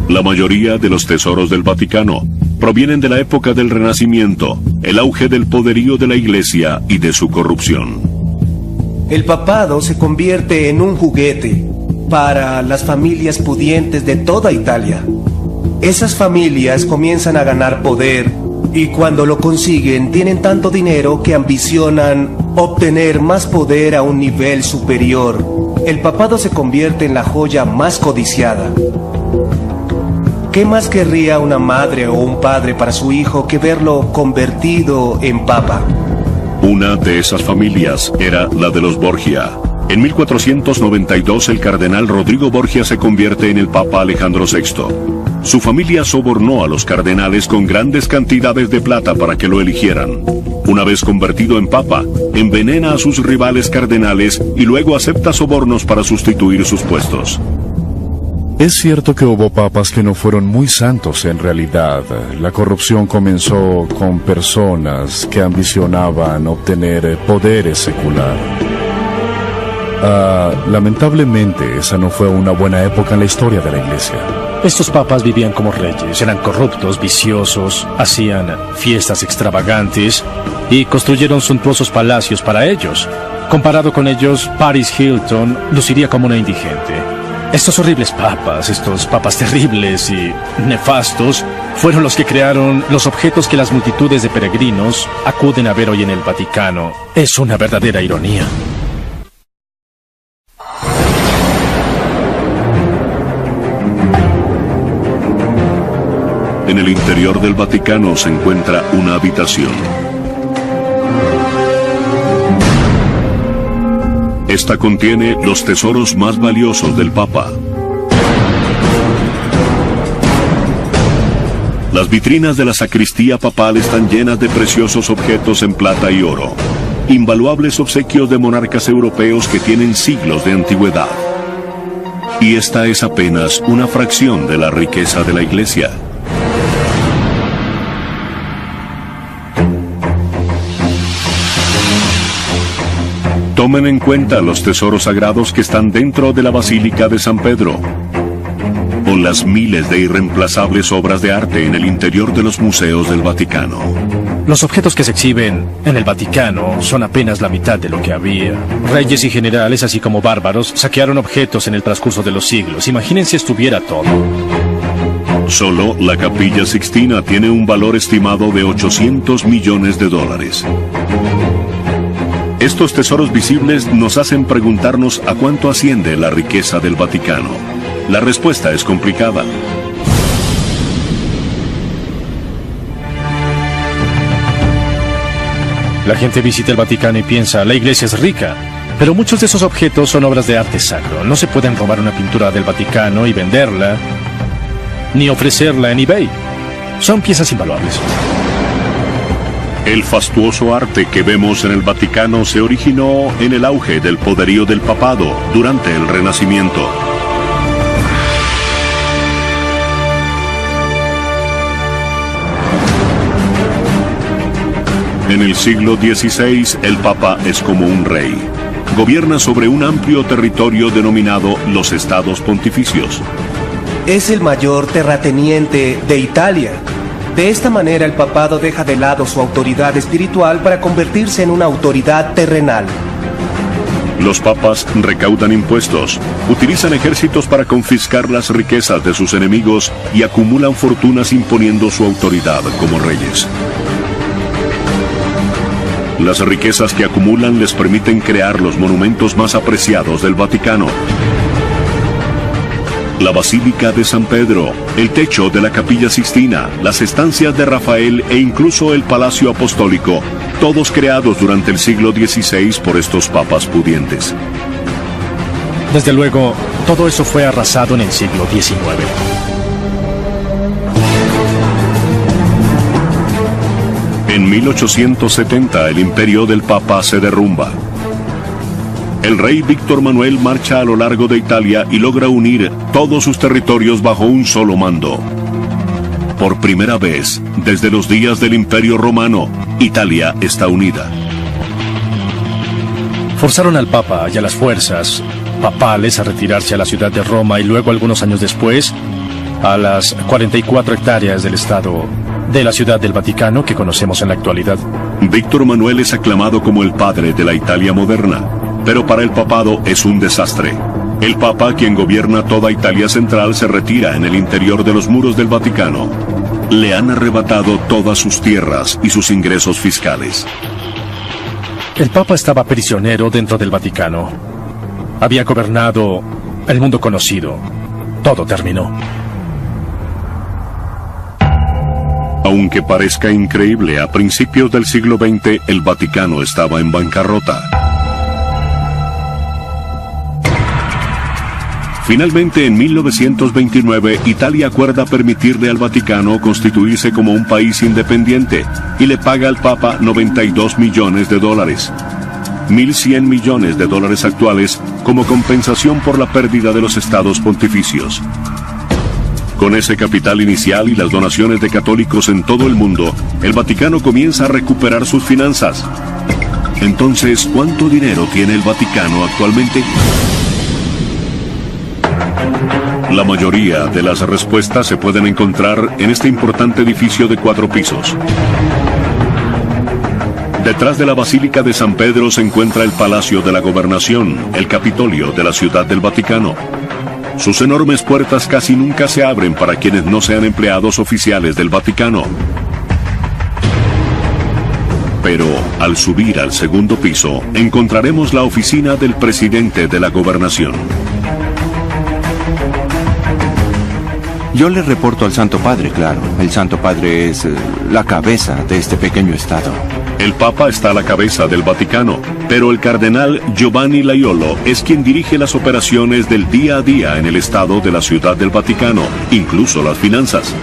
La mayoría de los tesoros del Vaticano provienen de la época del Renacimiento, el auge del poderío de la Iglesia y de su corrupción. El papado se convierte en un juguete para las familias pudientes de toda Italia. Esas familias comienzan a ganar poder y cuando lo consiguen tienen tanto dinero que ambicionan obtener más poder a un nivel superior. El papado se convierte en la joya más codiciada. ¿Qué más querría una madre o un padre para su hijo que verlo convertido en papa? Una de esas familias era la de los Borgia. En 1492 el cardenal Rodrigo Borgia se convierte en el Papa Alejandro VI. Su familia sobornó a los cardenales con grandes cantidades de plata para que lo eligieran. Una vez convertido en Papa, envenena a sus rivales cardenales y luego acepta sobornos para sustituir sus puestos. Es cierto que hubo papas que no fueron muy santos en realidad. La corrupción comenzó con personas que ambicionaban obtener poder secular. Lamentablemente, esa no fue una buena época en la historia de la Iglesia. Estos papas vivían como reyes, eran corruptos, viciosos, hacían fiestas extravagantes y construyeron suntuosos palacios para ellos. Comparado con ellos, Paris Hilton luciría como una indigente. Estos horribles papas, estos papas terribles y nefastos, fueron los que crearon los objetos que las multitudes de peregrinos acuden a ver hoy en el Vaticano. Es una verdadera ironía. En el interior del Vaticano se encuentra una habitación. Esta contiene los tesoros más valiosos del Papa. Las vitrinas de la sacristía papal están llenas de preciosos objetos en plata y oro, invaluables obsequios de monarcas europeos que tienen siglos de antigüedad. Y esta es apenas una fracción de la riqueza de la Iglesia. Tomen en cuenta los tesoros sagrados que están dentro de la Basílica de San Pedro, o las miles de irreemplazables obras de arte en el interior de los museos del Vaticano. Los objetos que se exhiben en el Vaticano son apenas la mitad de lo que había. Reyes y generales, así como bárbaros, saquearon objetos en el transcurso de los siglos. Imaginen si estuviera todo. Solo la Capilla Sixtina tiene un valor estimado de $800 millones. Estos tesoros visibles nos hacen preguntarnos a cuánto asciende la riqueza del Vaticano. La respuesta es complicada. La gente visita el Vaticano y piensa, la iglesia es rica. Pero muchos de esos objetos son obras de arte sacro. No se pueden robar una pintura del Vaticano y venderla, ni ofrecerla en eBay. Son piezas invaluables. El fastuoso arte que vemos en el Vaticano se originó en el auge del poderío del papado durante el Renacimiento. En el siglo XVI, el Papa es como un rey. Gobierna sobre un amplio territorio denominado los Estados Pontificios. Es el mayor terrateniente de Italia. De esta manera el papado deja de lado su autoridad espiritual para convertirse en una autoridad terrenal. Los papas recaudan impuestos, utilizan ejércitos para confiscar las riquezas de sus enemigos y acumulan fortunas imponiendo su autoridad como reyes. Las riquezas que acumulan les permiten crear los monumentos más apreciados del Vaticano. La Basílica de San Pedro, el techo de la Capilla Sixtina, las estancias de Rafael e incluso el Palacio Apostólico, todos creados durante el siglo XVI por estos papas pudientes. Desde luego, todo eso fue arrasado en el siglo XIX. En 1870 el imperio del Papa se derrumba. El rey Víctor Manuel marcha a lo largo de Italia y logra unir todos sus territorios bajo un solo mando. Por primera vez, desde los días del Imperio Romano, Italia está unida. Forzaron al Papa y a las fuerzas papales a retirarse a la ciudad de Roma y luego, algunos años después, a las 44 hectáreas del estado de la ciudad del Vaticano que conocemos en la actualidad. Víctor Manuel es aclamado como el padre de la Italia moderna, pero para el papado es un desastre. El Papa, quien gobierna toda Italia central, se retira en el interior de los muros del Vaticano. Le han arrebatado todas sus tierras y sus ingresos fiscales. El Papa estaba prisionero dentro del Vaticano. Había gobernado el mundo conocido. Todo terminó. Aunque parezca increíble, a principios del siglo XX el Vaticano estaba en bancarrota. Finalmente, en 1929, Italia acuerda permitirle al Vaticano constituirse como un país independiente y le paga al Papa $92 millones, $1.100 millones actuales, como compensación por la pérdida de los estados pontificios. Con ese capital inicial y las donaciones de católicos en todo el mundo, el Vaticano comienza a recuperar sus finanzas. Entonces, ¿cuánto dinero tiene el Vaticano actualmente? La mayoría de las respuestas se pueden encontrar en este importante edificio de 4 pisos. Detrás de la Basílica de San Pedro se encuentra el Palacio de la Gobernación, el Capitolio de la Ciudad del Vaticano. Sus enormes puertas casi nunca se abren para quienes no sean empleados oficiales del Vaticano. Pero al subir al segundo piso, encontraremos la oficina del presidente de la Gobernación. Yo le reporto al Santo Padre, claro. El Santo Padre es la cabeza de este pequeño estado. El Papa está a la cabeza del Vaticano, pero el cardenal Giovanni Laiolo es quien dirige las operaciones del día a día en el estado de la Ciudad del Vaticano, incluso las finanzas.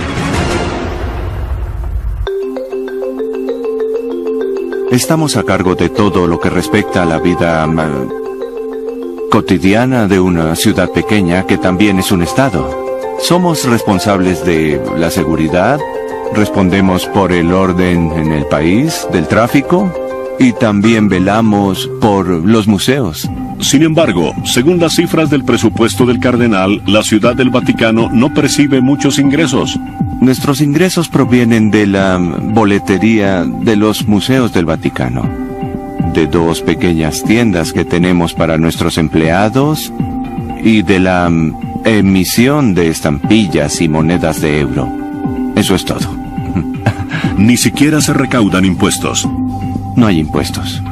Estamos a cargo de todo lo que respecta a la vida cotidiana de una ciudad pequeña que también es un estado. Somos responsables de la seguridad, respondemos por el orden en el país, del tráfico, y también velamos por los museos. Sin embargo, según las cifras del presupuesto del cardenal, la Ciudad del Vaticano no percibe muchos ingresos. Nuestros ingresos provienen de la boletería de los museos del Vaticano, de 2 pequeñas tiendas que tenemos para nuestros empleados y de la emisión de estampillas y monedas de euro. Eso es todo. Ni siquiera se recaudan impuestos. No hay impuestos.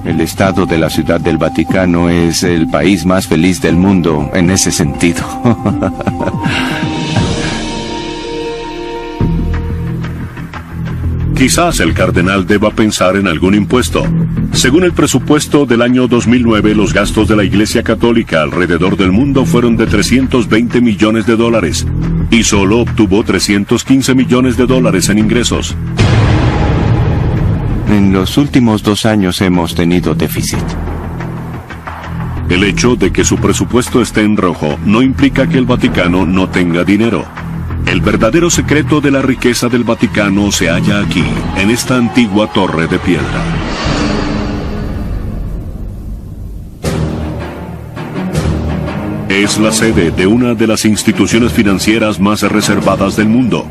El estado de la Ciudad del Vaticano es el país más feliz del mundo en ese sentido. Quizás el cardenal deba pensar en algún impuesto. Según el presupuesto del año 2009, los gastos de la Iglesia Católica alrededor del mundo fueron de $320 millones, y solo obtuvo $315 millones en ingresos. En los últimos 2 años hemos tenido déficit. El hecho de que su presupuesto esté en rojo no implica que el Vaticano no tenga dinero. El verdadero secreto de la riqueza del Vaticano se halla aquí, en esta antigua torre de piedra. Es la sede de una de las instituciones financieras más reservadas del mundo,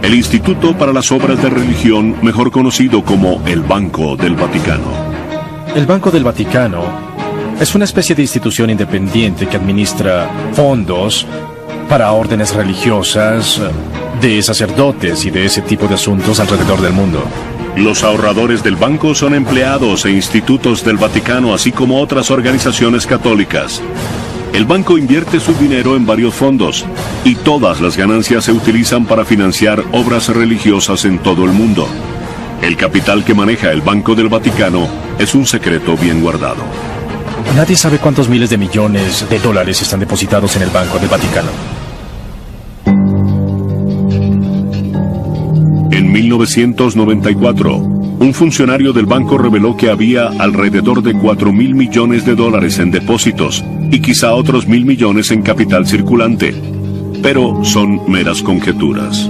el Instituto para las Obras de Religión, mejor conocido como el Banco del Vaticano. El Banco del Vaticano es una especie de institución independiente que administra fondos para órdenes religiosas, de sacerdotes y de ese tipo de asuntos alrededor del mundo. Los ahorradores del banco son empleados e institutos del Vaticano, así como otras organizaciones católicas. El banco invierte su dinero en varios fondos, y todas las ganancias se utilizan para financiar obras religiosas en todo el mundo. El capital que maneja el Banco del Vaticano es un secreto bien guardado. Nadie sabe cuántos miles de millones de dólares están depositados en el Banco del Vaticano. En 1994, un funcionario del banco reveló que había alrededor de $4.000 millones en depósitos y quizá otros 1.000 millones en capital circulante. Pero son meras conjeturas.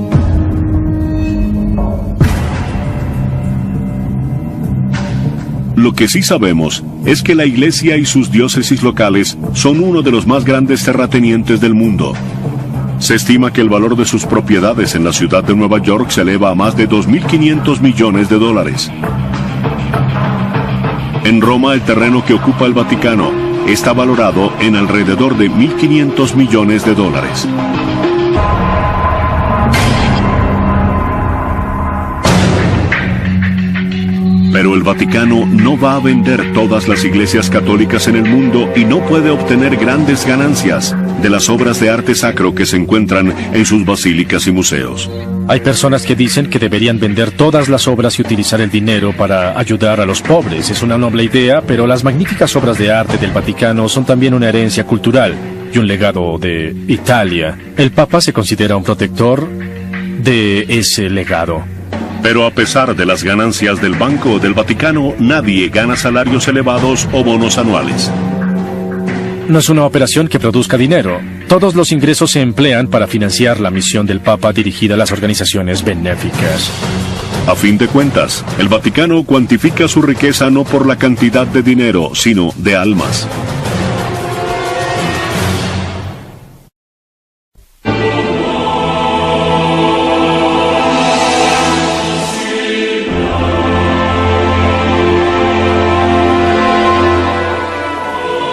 Lo que sí sabemos es que la Iglesia y sus diócesis locales son uno de los más grandes terratenientes del mundo. Se estima que el valor de sus propiedades en la ciudad de Nueva York se eleva a más de $2.500 millones. En Roma, el terreno que ocupa el Vaticano está valorado en alrededor de $1.500 millones. Pero el Vaticano no va a vender todas las iglesias católicas en el mundo y no puede obtener grandes ganancias de las obras de arte sacro que se encuentran en sus basílicas y museos. Hay personas que dicen que deberían vender todas las obras y utilizar el dinero para ayudar a los pobres. Es una noble idea, pero las magníficas obras de arte del Vaticano son también una herencia cultural y un legado de Italia. El Papa se considera un protector de ese legado. Pero a pesar de las ganancias del Banco del Vaticano, nadie gana salarios elevados o bonos anuales. No es una operación que produzca dinero. Todos los ingresos se emplean para financiar la misión del Papa dirigida a las organizaciones benéficas. A fin de cuentas, el Vaticano cuantifica su riqueza no por la cantidad de dinero, sino de almas.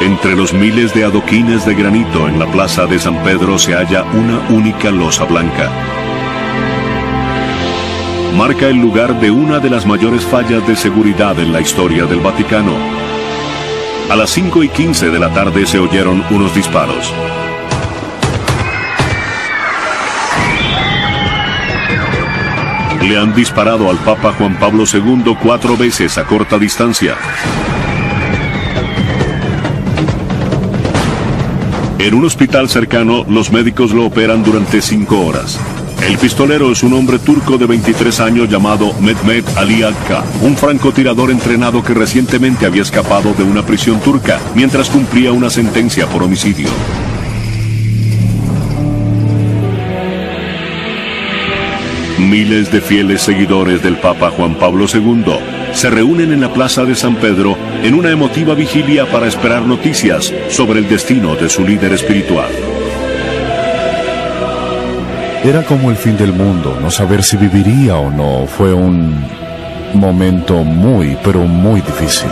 Entre los miles de adoquines de granito en la plaza de San Pedro se halla una única losa blanca. Marca el lugar de una de las mayores fallas de seguridad en la historia del Vaticano. A las 5:15 de la tarde se oyeron unos disparos. Le han disparado al Papa Juan Pablo II 4 veces a corta distancia. En un hospital cercano, los médicos lo operan durante 5 horas. El pistolero es un hombre turco de 23 años llamado Mehmet Ali Akka, un francotirador entrenado que recientemente había escapado de una prisión turca mientras cumplía una sentencia por homicidio. Miles de fieles seguidores del Papa Juan Pablo II se reúnen en la Plaza de San Pedro en una emotiva vigilia para esperar noticias sobre el destino de su líder espiritual. Era como el fin del mundo, no saber si viviría o no. Fue un momento muy, pero muy difícil.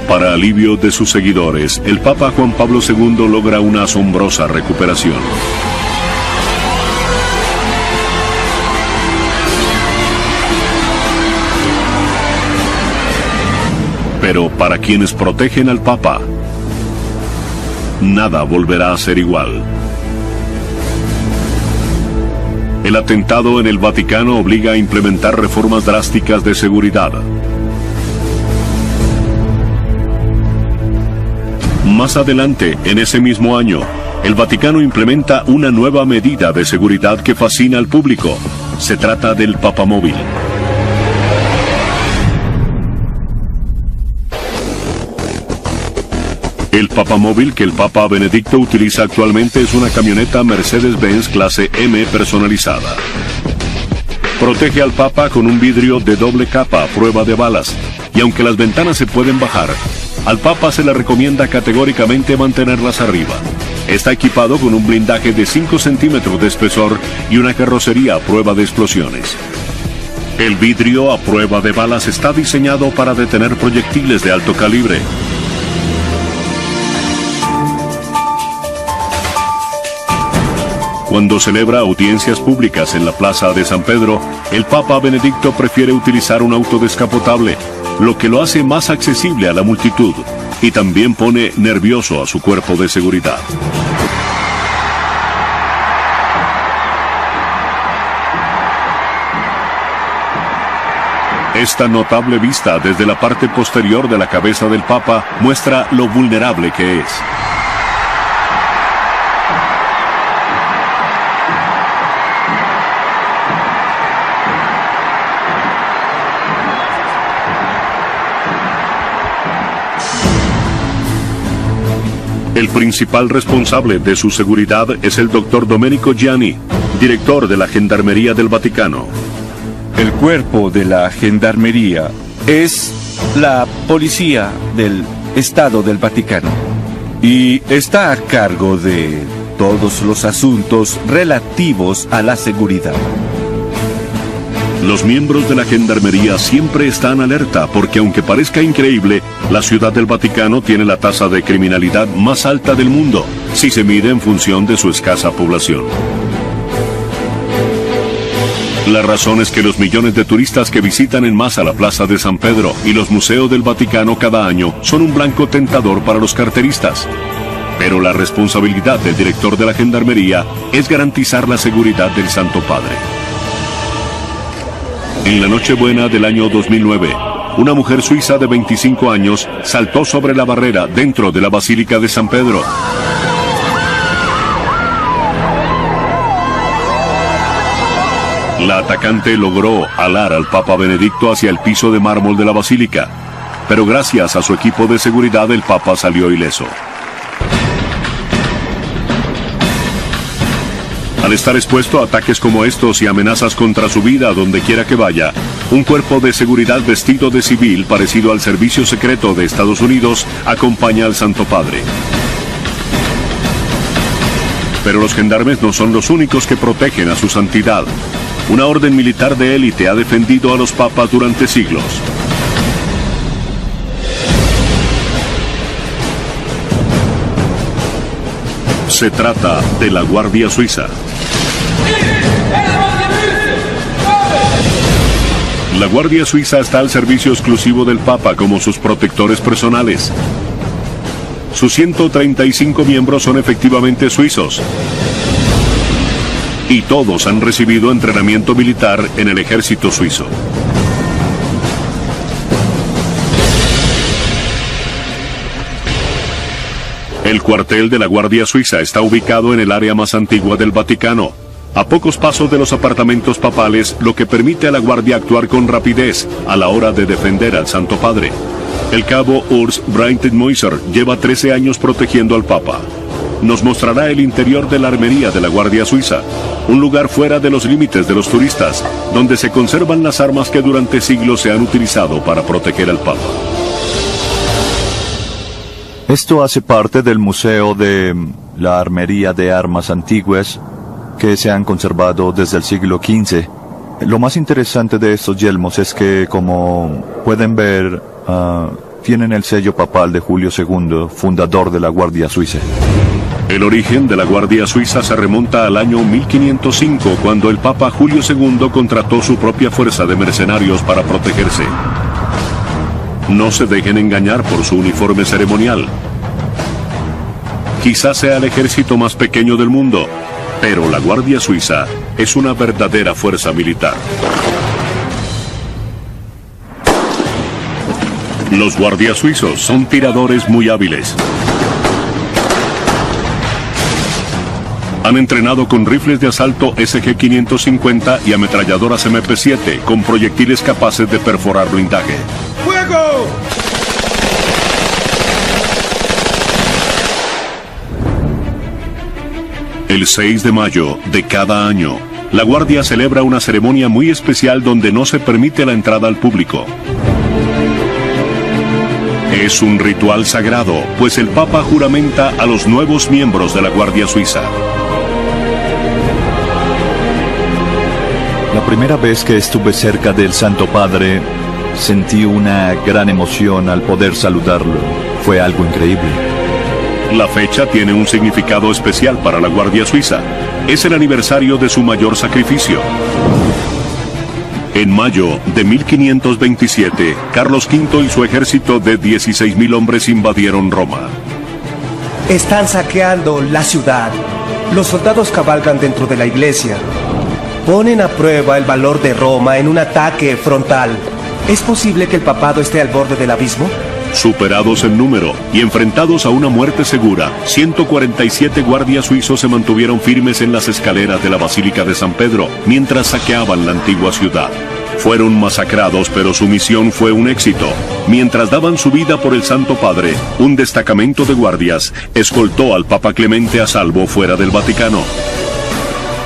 Para alivio de sus seguidores, el Papa Juan Pablo II logra una asombrosa recuperación. Pero para quienes protegen al Papa, nada volverá a ser igual. El atentado en el Vaticano obliga a implementar reformas drásticas de seguridad. Más adelante, en ese mismo año, el Vaticano implementa una nueva medida de seguridad que fascina al público. Se trata del Papamóvil. El Papamóvil que el Papa Benedicto utiliza actualmente es una camioneta Mercedes-Benz clase M personalizada. Protege al Papa con un vidrio de doble capa a prueba de balas, y aunque las ventanas se pueden bajar, al Papa se le recomienda categóricamente mantenerlas arriba. Está equipado con un blindaje de 5 centímetros de espesor y una carrocería a prueba de explosiones. El vidrio a prueba de balas está diseñado para detener proyectiles de alto calibre. Cuando celebra audiencias públicas en la Plaza de San Pedro, el Papa Benedicto prefiere utilizar un auto descapotable, lo que lo hace más accesible a la multitud y también pone nervioso a su cuerpo de seguridad. Esta notable vista desde la parte posterior de la cabeza del Papa muestra lo vulnerable que es. El principal responsable de su seguridad es el doctor Domenico Gianni, director de la Gendarmería del Vaticano. El cuerpo de la Gendarmería es la policía del Estado del Vaticano y está a cargo de todos los asuntos relativos a la seguridad. Los miembros de la Gendarmería siempre están alerta porque, aunque parezca increíble, la Ciudad del Vaticano tiene la tasa de criminalidad más alta del mundo, si se mide en función de su escasa población. La razón es que los millones de turistas que visitan en masa la Plaza de San Pedro y los museos del Vaticano cada año son un blanco tentador para los carteristas. Pero la responsabilidad del director de la Gendarmería es garantizar la seguridad del Santo Padre. En la Nochebuena del año 2009, una mujer suiza de 25 años saltó sobre la barrera dentro de la Basílica de San Pedro. La atacante logró alar al Papa Benedicto hacia el piso de mármol de la Basílica, pero gracias a su equipo de seguridad el Papa salió ileso. Al estar expuesto a ataques como estos y amenazas contra su vida donde quiera que vaya, un cuerpo de seguridad vestido de civil parecido al Servicio Secreto de Estados Unidos acompaña al Santo Padre. Pero los gendarmes no son los únicos que protegen a su santidad. Una orden militar de élite ha defendido a los papas durante siglos. Se trata de la Guardia Suiza. La Guardia Suiza está al servicio exclusivo del Papa como sus protectores personales. Sus 135 miembros son efectivamente suizos. Y todos han recibido entrenamiento militar en el ejército suizo. El cuartel de la Guardia Suiza está ubicado en el área más antigua del Vaticano, a pocos pasos de los apartamentos papales, lo que permite a la Guardia actuar con rapidez a la hora de defender al Santo Padre. El cabo Urs Breitenmoiser lleva 13 años protegiendo al Papa. Nos mostrará el interior de la armería de la Guardia Suiza, un lugar fuera de los límites de los turistas, donde se conservan las armas que durante siglos se han utilizado para proteger al Papa. Esto hace parte del Museo de la Armería de Armas Antiguas, que se han conservado desde el siglo XV. Lo más interesante de estos yelmos es que, como pueden ver, tienen el sello papal de Julio II, fundador de la Guardia Suiza. El origen de la Guardia Suiza se remonta al año 1505, cuando el Papa Julio II contrató su propia fuerza de mercenarios para protegerse. No se dejen engañar por su uniforme ceremonial. Quizás sea el ejército más pequeño del mundo, pero la Guardia Suiza es una verdadera fuerza militar. Los guardias suizos son tiradores muy hábiles. Han entrenado con rifles de asalto SG-550 y ametralladoras MP-7 con proyectiles capaces de perforar blindaje. ¡Fuego! El 6 de mayo de cada año, la Guardia celebra una ceremonia muy especial donde no se permite la entrada al público. Es un ritual sagrado, pues el Papa juramenta a los nuevos miembros de la Guardia Suiza. La primera vez que estuve cerca del Santo Padre, sentí una gran emoción al poder saludarlo. Fue algo increíble. La fecha tiene un significado especial para la Guardia Suiza. Es el aniversario de su mayor sacrificio. En mayo de 1527, Carlos V y su ejército de 16.000 hombres invadieron Roma. Están saqueando la ciudad. Los soldados cabalgan dentro de la iglesia. Ponen a prueba el valor de Roma en un ataque frontal. ¿Es posible que el papado esté al borde del abismo? Superados en número y enfrentados a una muerte segura, 147 guardias suizos se mantuvieron firmes en las escaleras de la Basílica de San Pedro mientras saqueaban la antigua ciudad. Fueron masacrados, pero su misión fue un éxito. Mientras daban su vida por el Santo Padre, un destacamento de guardias escoltó al Papa Clemente a salvo fuera del Vaticano.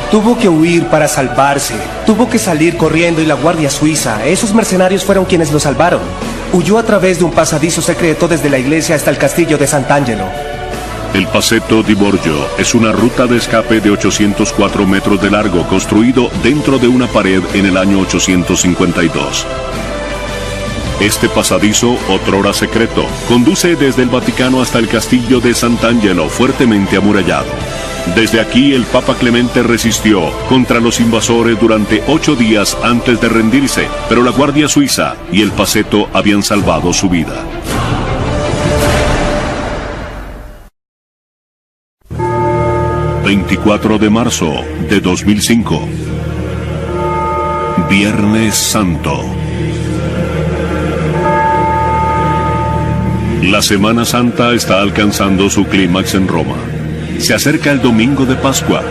Tuvo que huir para salvarse. Tuvo que salir corriendo y la Guardia Suiza, esos mercenarios fueron quienes lo salvaron. Huyó a través de un pasadizo secreto desde la iglesia hasta el castillo de Sant'Angelo. El Passetto di Borgio es una ruta de escape de 804 metros de largo construido dentro de una pared en el año 852. Este pasadizo, otrora secreto, conduce desde el Vaticano hasta el castillo de Sant'Angelo, fuertemente amurallado. Desde aquí el Papa Clemente resistió contra los invasores durante 8 días antes de rendirse, pero la Guardia Suiza y el Passetto habían salvado su vida. ...24 de marzo de 2005... Viernes Santo. La Semana Santa está alcanzando su clímax en Roma. Se acerca el domingo de Pascua.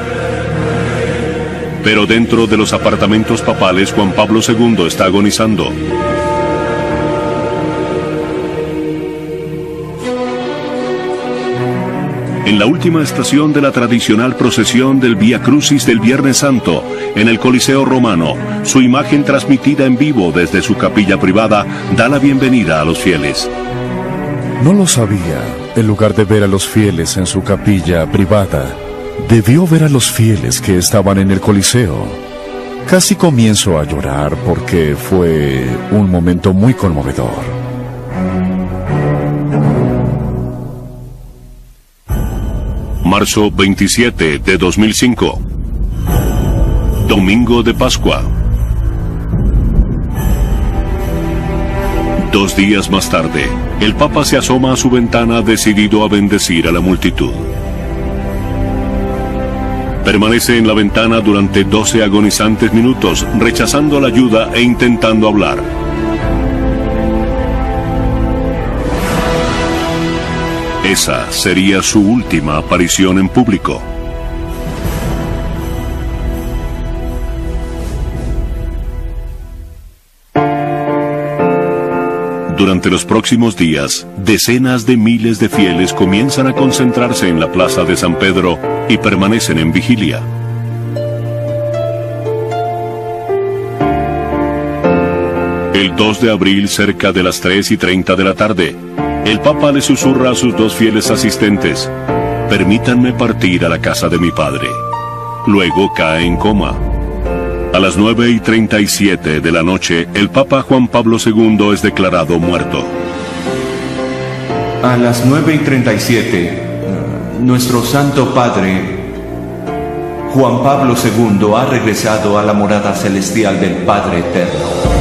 Pero dentro de los apartamentos papales, Juan Pablo II está agonizando. En la última estación de la tradicional procesión del Vía Crucis del Viernes Santo, en el Coliseo Romano, su imagen transmitida en vivo desde su capilla privada da la bienvenida a los fieles. No lo sabía. En lugar de ver a los fieles en su capilla privada, debió ver a los fieles que estaban en el Coliseo. Casi comienzo a llorar porque fue un momento muy conmovedor. Marzo 27 de 2005. Domingo de Pascua. 2 días más tarde, el Papa se asoma a su ventana decidido a bendecir a la multitud. Permanece en la ventana durante 12 agonizantes minutos, rechazando la ayuda e intentando hablar. Esa sería su última aparición en público. Durante los próximos días, decenas de miles de fieles comienzan a concentrarse en la plaza de San Pedro y permanecen en vigilia. El 2 de abril, cerca de las 3:30 de la tarde, el Papa le susurra a sus 2 fieles asistentes: «Permítanme partir a la casa de mi padre». Luego cae en coma. A las 9:37 de la noche, el Papa Juan Pablo II es declarado muerto. A las 9:37, nuestro Santo Padre, Juan Pablo II, ha regresado a la morada celestial del Padre Eterno.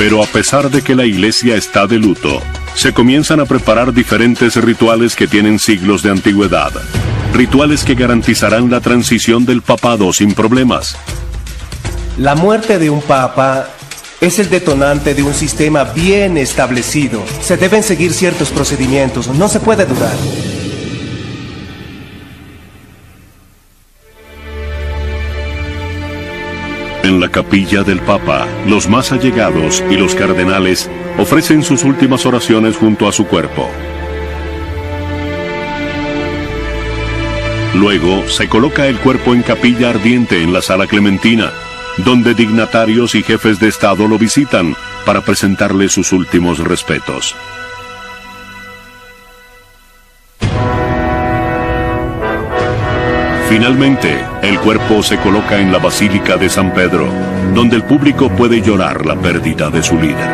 Pero a pesar de que la Iglesia está de luto, se comienzan a preparar diferentes rituales que tienen siglos de antigüedad. Rituales que garantizarán la transición del papado sin problemas. La muerte de un papa es el detonante de un sistema bien establecido. Se deben seguir ciertos procedimientos, no se puede dudar. En la capilla del Papa, los más allegados y los cardenales ofrecen sus últimas oraciones junto a su cuerpo. Luego se coloca el cuerpo en capilla ardiente en la Sala Clementina, donde dignatarios y jefes de Estado lo visitan para presentarle sus últimos respetos. Finalmente, el cuerpo se coloca en la Basílica de San Pedro, donde el público puede llorar la pérdida de su líder.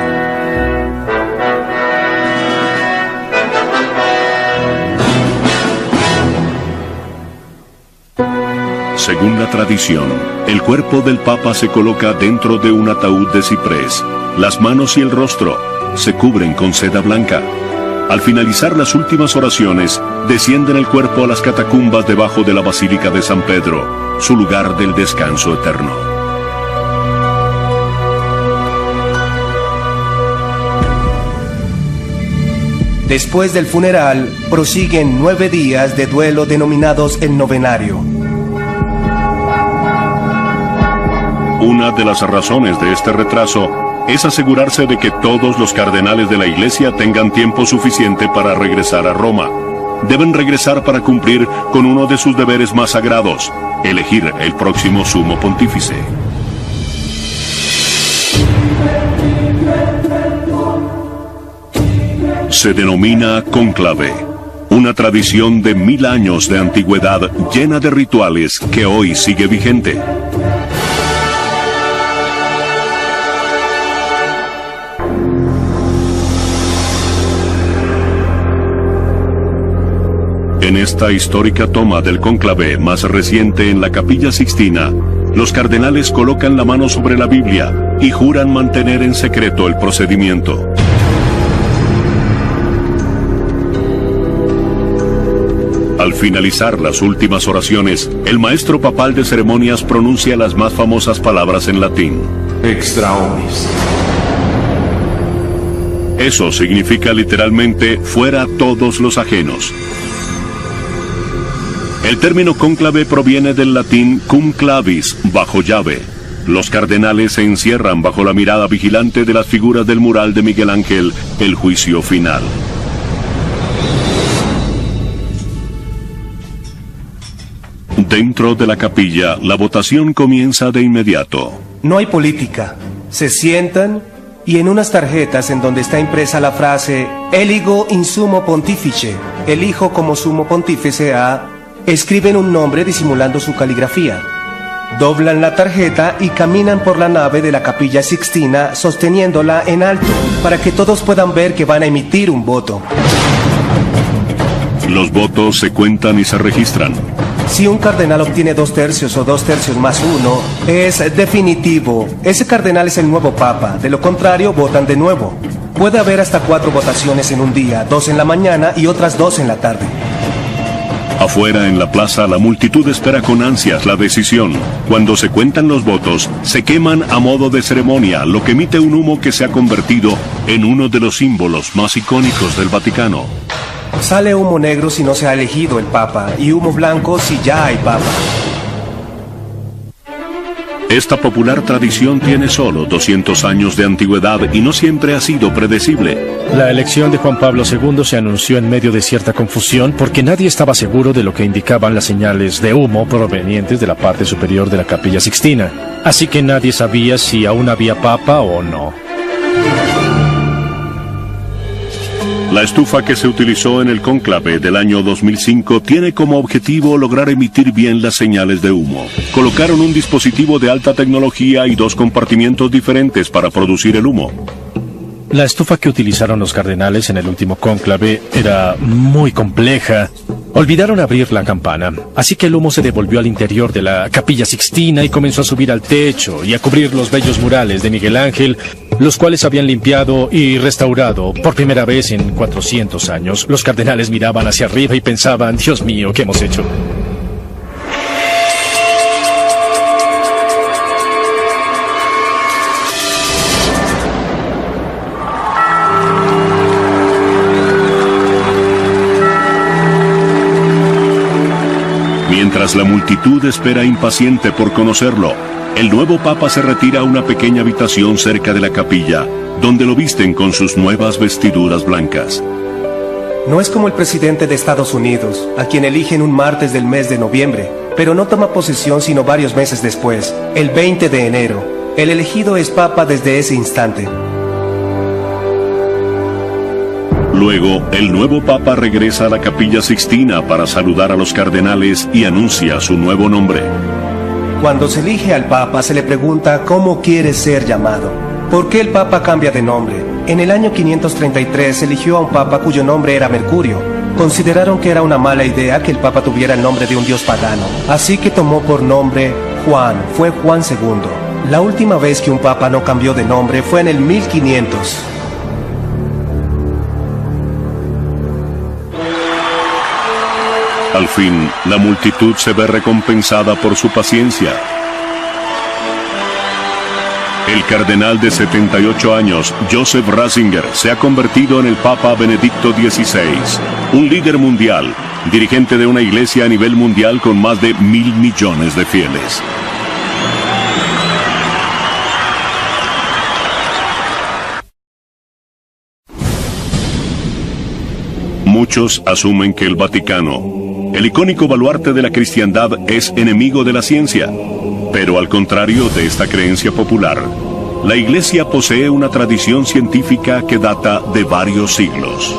Según la tradición, el cuerpo del Papa se coloca dentro de un ataúd de ciprés. Las manos y el rostro se cubren con seda blanca. Al finalizar las últimas oraciones, descienden el cuerpo a las catacumbas debajo de la Basílica de San Pedro, su lugar del descanso eterno. Después del funeral, prosiguen 9 días de duelo denominados el novenario. Una de las razones de este retraso es asegurarse de que todos los cardenales de la Iglesia tengan tiempo suficiente para regresar a Roma. Deben regresar para cumplir con uno de sus deberes más sagrados: elegir el próximo sumo pontífice. Se denomina cónclave, una tradición de 1000 años de antigüedad llena de rituales que hoy sigue vigente. En esta histórica toma del cónclave más reciente en la Capilla Sixtina, los cardenales colocan la mano sobre la Biblia y juran mantener en secreto el procedimiento. Al finalizar las últimas oraciones, el maestro papal de ceremonias pronuncia las más famosas palabras en latín: Extra omnis. Eso significa literalmente fuera todos los ajenos. El término cónclave proviene del latín cum clavis, bajo llave. Los cardenales se encierran bajo la mirada vigilante de las figuras del mural de Miguel Ángel, El Juicio Final. Dentro de la capilla, la votación comienza de inmediato. No hay política. Se sientan y en unas tarjetas en donde está impresa la frase «Eligo in sumo pontifice», elijo como sumo pontífice a... escriben un nombre disimulando su caligrafía. Doblan la tarjeta y caminan por la nave de la Capilla Sixtina sosteniéndola en alto para que todos puedan ver que van a emitir un voto. Los votos se cuentan y se registran. Si un cardenal obtiene 2/3 o 2/3 más 1, es definitivo. Ese cardenal es el nuevo papa. De lo contrario, votan de nuevo. Puede haber hasta 4 votaciones en un día, 2 en la mañana y otras 2 en la tarde. Afuera en la plaza, la multitud espera con ansias la decisión. Cuando se cuentan los votos, se queman a modo de ceremonia, lo que emite un humo que se ha convertido en uno de los símbolos más icónicos del Vaticano. Sale humo negro si no se ha elegido el papa y humo blanco si ya hay papa. Esta popular tradición tiene solo 200 años de antigüedad y no siempre ha sido predecible. La elección de Juan Pablo II se anunció en medio de cierta confusión porque nadie estaba seguro de lo que indicaban las señales de humo provenientes de la parte superior de la Capilla Sixtina. Así que nadie sabía si aún había papa o no. La estufa que se utilizó en el cónclave del año 2005 tiene como objetivo lograr emitir bien las señales de humo. Colocaron un dispositivo de alta tecnología y 2 compartimientos diferentes para producir el humo. La estufa que utilizaron los cardenales en el último cónclave era muy compleja. Olvidaron abrir la campana, así que el humo se devolvió al interior de la Capilla Sixtina y comenzó a subir al techo y a cubrir los bellos murales de Miguel Ángel, los cuales habían limpiado y restaurado por primera vez en 400 años. Los cardenales miraban hacia arriba y pensaban, Dios mío, ¿qué hemos hecho? Mientras la multitud espera impaciente por conocerlo, el nuevo papa se retira a una pequeña habitación cerca de la capilla, donde lo visten con sus nuevas vestiduras blancas. No es como el presidente de Estados Unidos, a quien eligen un martes del mes de noviembre, pero no toma posesión sino varios meses después, el 20 de enero. El elegido es papa desde ese instante. Luego, el nuevo papa regresa a la Capilla Sixtina para saludar a los cardenales y anuncia su nuevo nombre. Cuando se elige al papa se le pregunta cómo quiere ser llamado. ¿Por qué el papa cambia de nombre? En el año 533 se eligió a un papa cuyo nombre era Mercurio. Consideraron que era una mala idea que el papa tuviera el nombre de un dios pagano, así que tomó por nombre Juan, fue Juan II. La última vez que un papa no cambió de nombre fue en el 1500. Al fin, la multitud se ve recompensada por su paciencia. El cardenal de 78 años, Joseph Ratzinger, se ha convertido en el Papa Benedicto XVI, un líder mundial, dirigente de una iglesia a nivel mundial con más de 1.000 millones de fieles. Muchos asumen que el Vaticano, el icónico baluarte de la cristiandad, es enemigo de la ciencia. Pero al contrario de esta creencia popular, la Iglesia posee una tradición científica que data de varios siglos.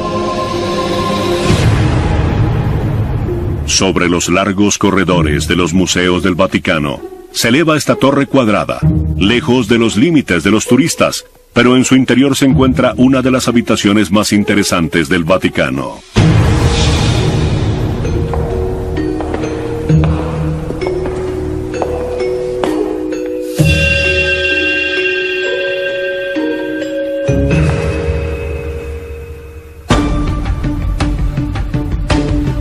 Sobre los largos corredores de los museos del Vaticano, se eleva esta torre cuadrada, lejos de los límites de los turistas, pero en su interior se encuentra una de las habitaciones más interesantes del Vaticano.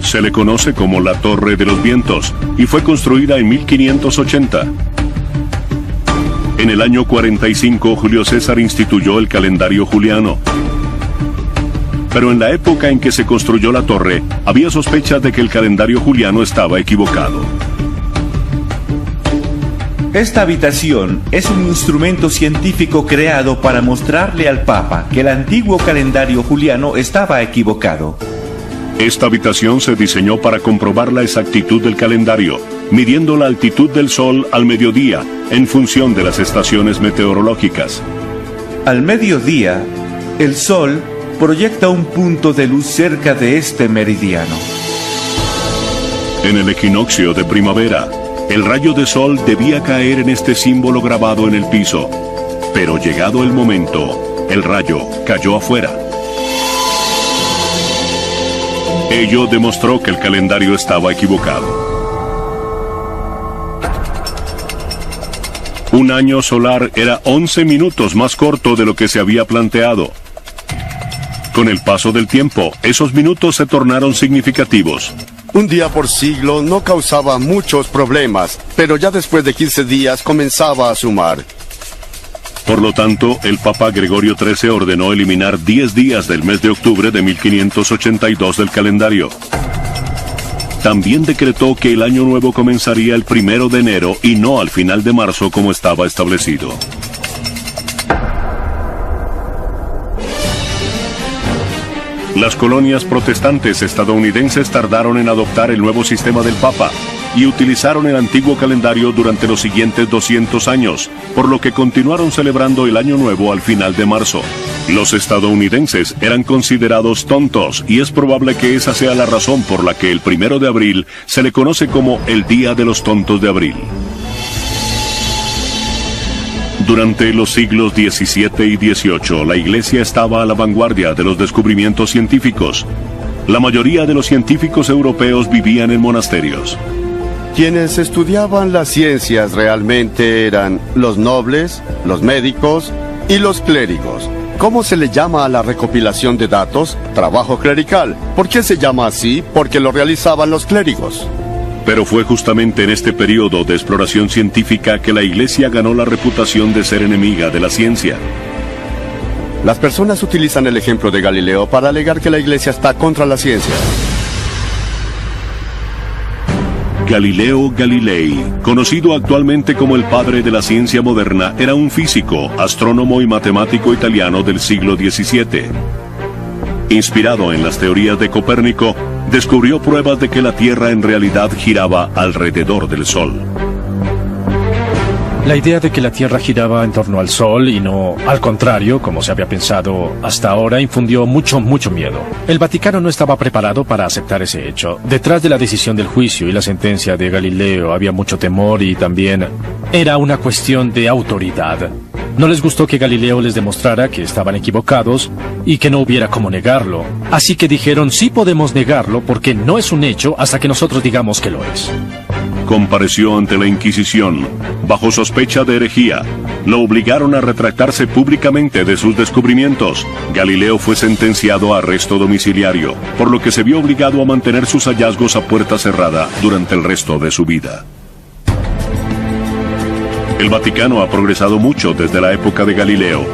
Se le conoce como la Torre de los Vientos y fue construida en 1580. En el año 45, Julio César instituyó el calendario juliano. Pero en la época en que se construyó la torre, había sospechas de que el calendario juliano estaba equivocado. Esta habitación es un instrumento científico creado para mostrarle al Papa que el antiguo calendario juliano estaba equivocado. Esta habitación se diseñó para comprobar la exactitud del calendario, midiendo la altitud del Sol al mediodía, en función de las estaciones meteorológicas. Al mediodía, el Sol proyecta un punto de luz cerca de este meridiano. En el equinoccio de primavera, El rayo de sol debía caer en este símbolo grabado en el piso, pero llegado el momento, el rayo cayó afuera. Ello demostró que el calendario estaba equivocado. Un año solar era 11 minutos más corto de lo que se había planteado. Con el paso del tiempo, esos minutos se tornaron significativos. Un día por siglo no causaba muchos problemas, pero ya después de 15 días comenzaba a sumar. Por lo tanto, el Papa Gregorio XIII ordenó eliminar 10 días del mes de octubre de 1582 del calendario. También decretó que el año nuevo comenzaría el 1 de enero y no al final de marzo como estaba establecido. Las colonias protestantes estadounidenses tardaron en adoptar el nuevo sistema del Papa y utilizaron el antiguo calendario durante los siguientes 200 años, por lo que continuaron celebrando el Año Nuevo al final de marzo. Los estadounidenses eran considerados tontos y es probable que esa sea la razón por la que el 1 de abril se le conoce como el Día de los Tontos de Abril. Durante los siglos XVII y XVIII, la Iglesia estaba a la vanguardia de los descubrimientos científicos. La mayoría de los científicos europeos vivían en monasterios. Quienes estudiaban las ciencias realmente eran los nobles, los médicos y los clérigos. ¿Cómo se le llama a la recopilación de datos? Trabajo clerical. ¿Por qué se llama así? Porque lo realizaban los clérigos. Pero fue justamente en este periodo de exploración científica que la Iglesia ganó la reputación de ser enemiga de la ciencia. Las personas utilizan el ejemplo de Galileo para alegar que la Iglesia está contra la ciencia. Galileo Galilei, conocido actualmente como el padre de la ciencia moderna, era un físico, astrónomo y matemático italiano del siglo XVII. Inspirado en las teorías de Copérnico, descubrió pruebas de que la Tierra en realidad giraba alrededor del Sol. La idea de que la Tierra giraba en torno al Sol y no al contrario, como se había pensado hasta ahora, infundió mucho miedo. El Vaticano no estaba preparado para aceptar ese hecho. Detrás de la decisión del juicio y la sentencia de Galileo había mucho temor y también era una cuestión de autoridad. No les gustó que Galileo les demostrara que estaban equivocados y que no hubiera cómo negarlo. Así que dijeron, sí podemos negarlo porque no es un hecho hasta que nosotros digamos que lo es. Compareció ante la Inquisición, bajo sospecha de herejía. Lo obligaron a retractarse públicamente de sus descubrimientos. Galileo fue sentenciado a arresto domiciliario, por lo que se vio obligado a mantener sus hallazgos a puerta cerrada durante el resto de su vida. El Vaticano ha progresado mucho desde la época de Galileo,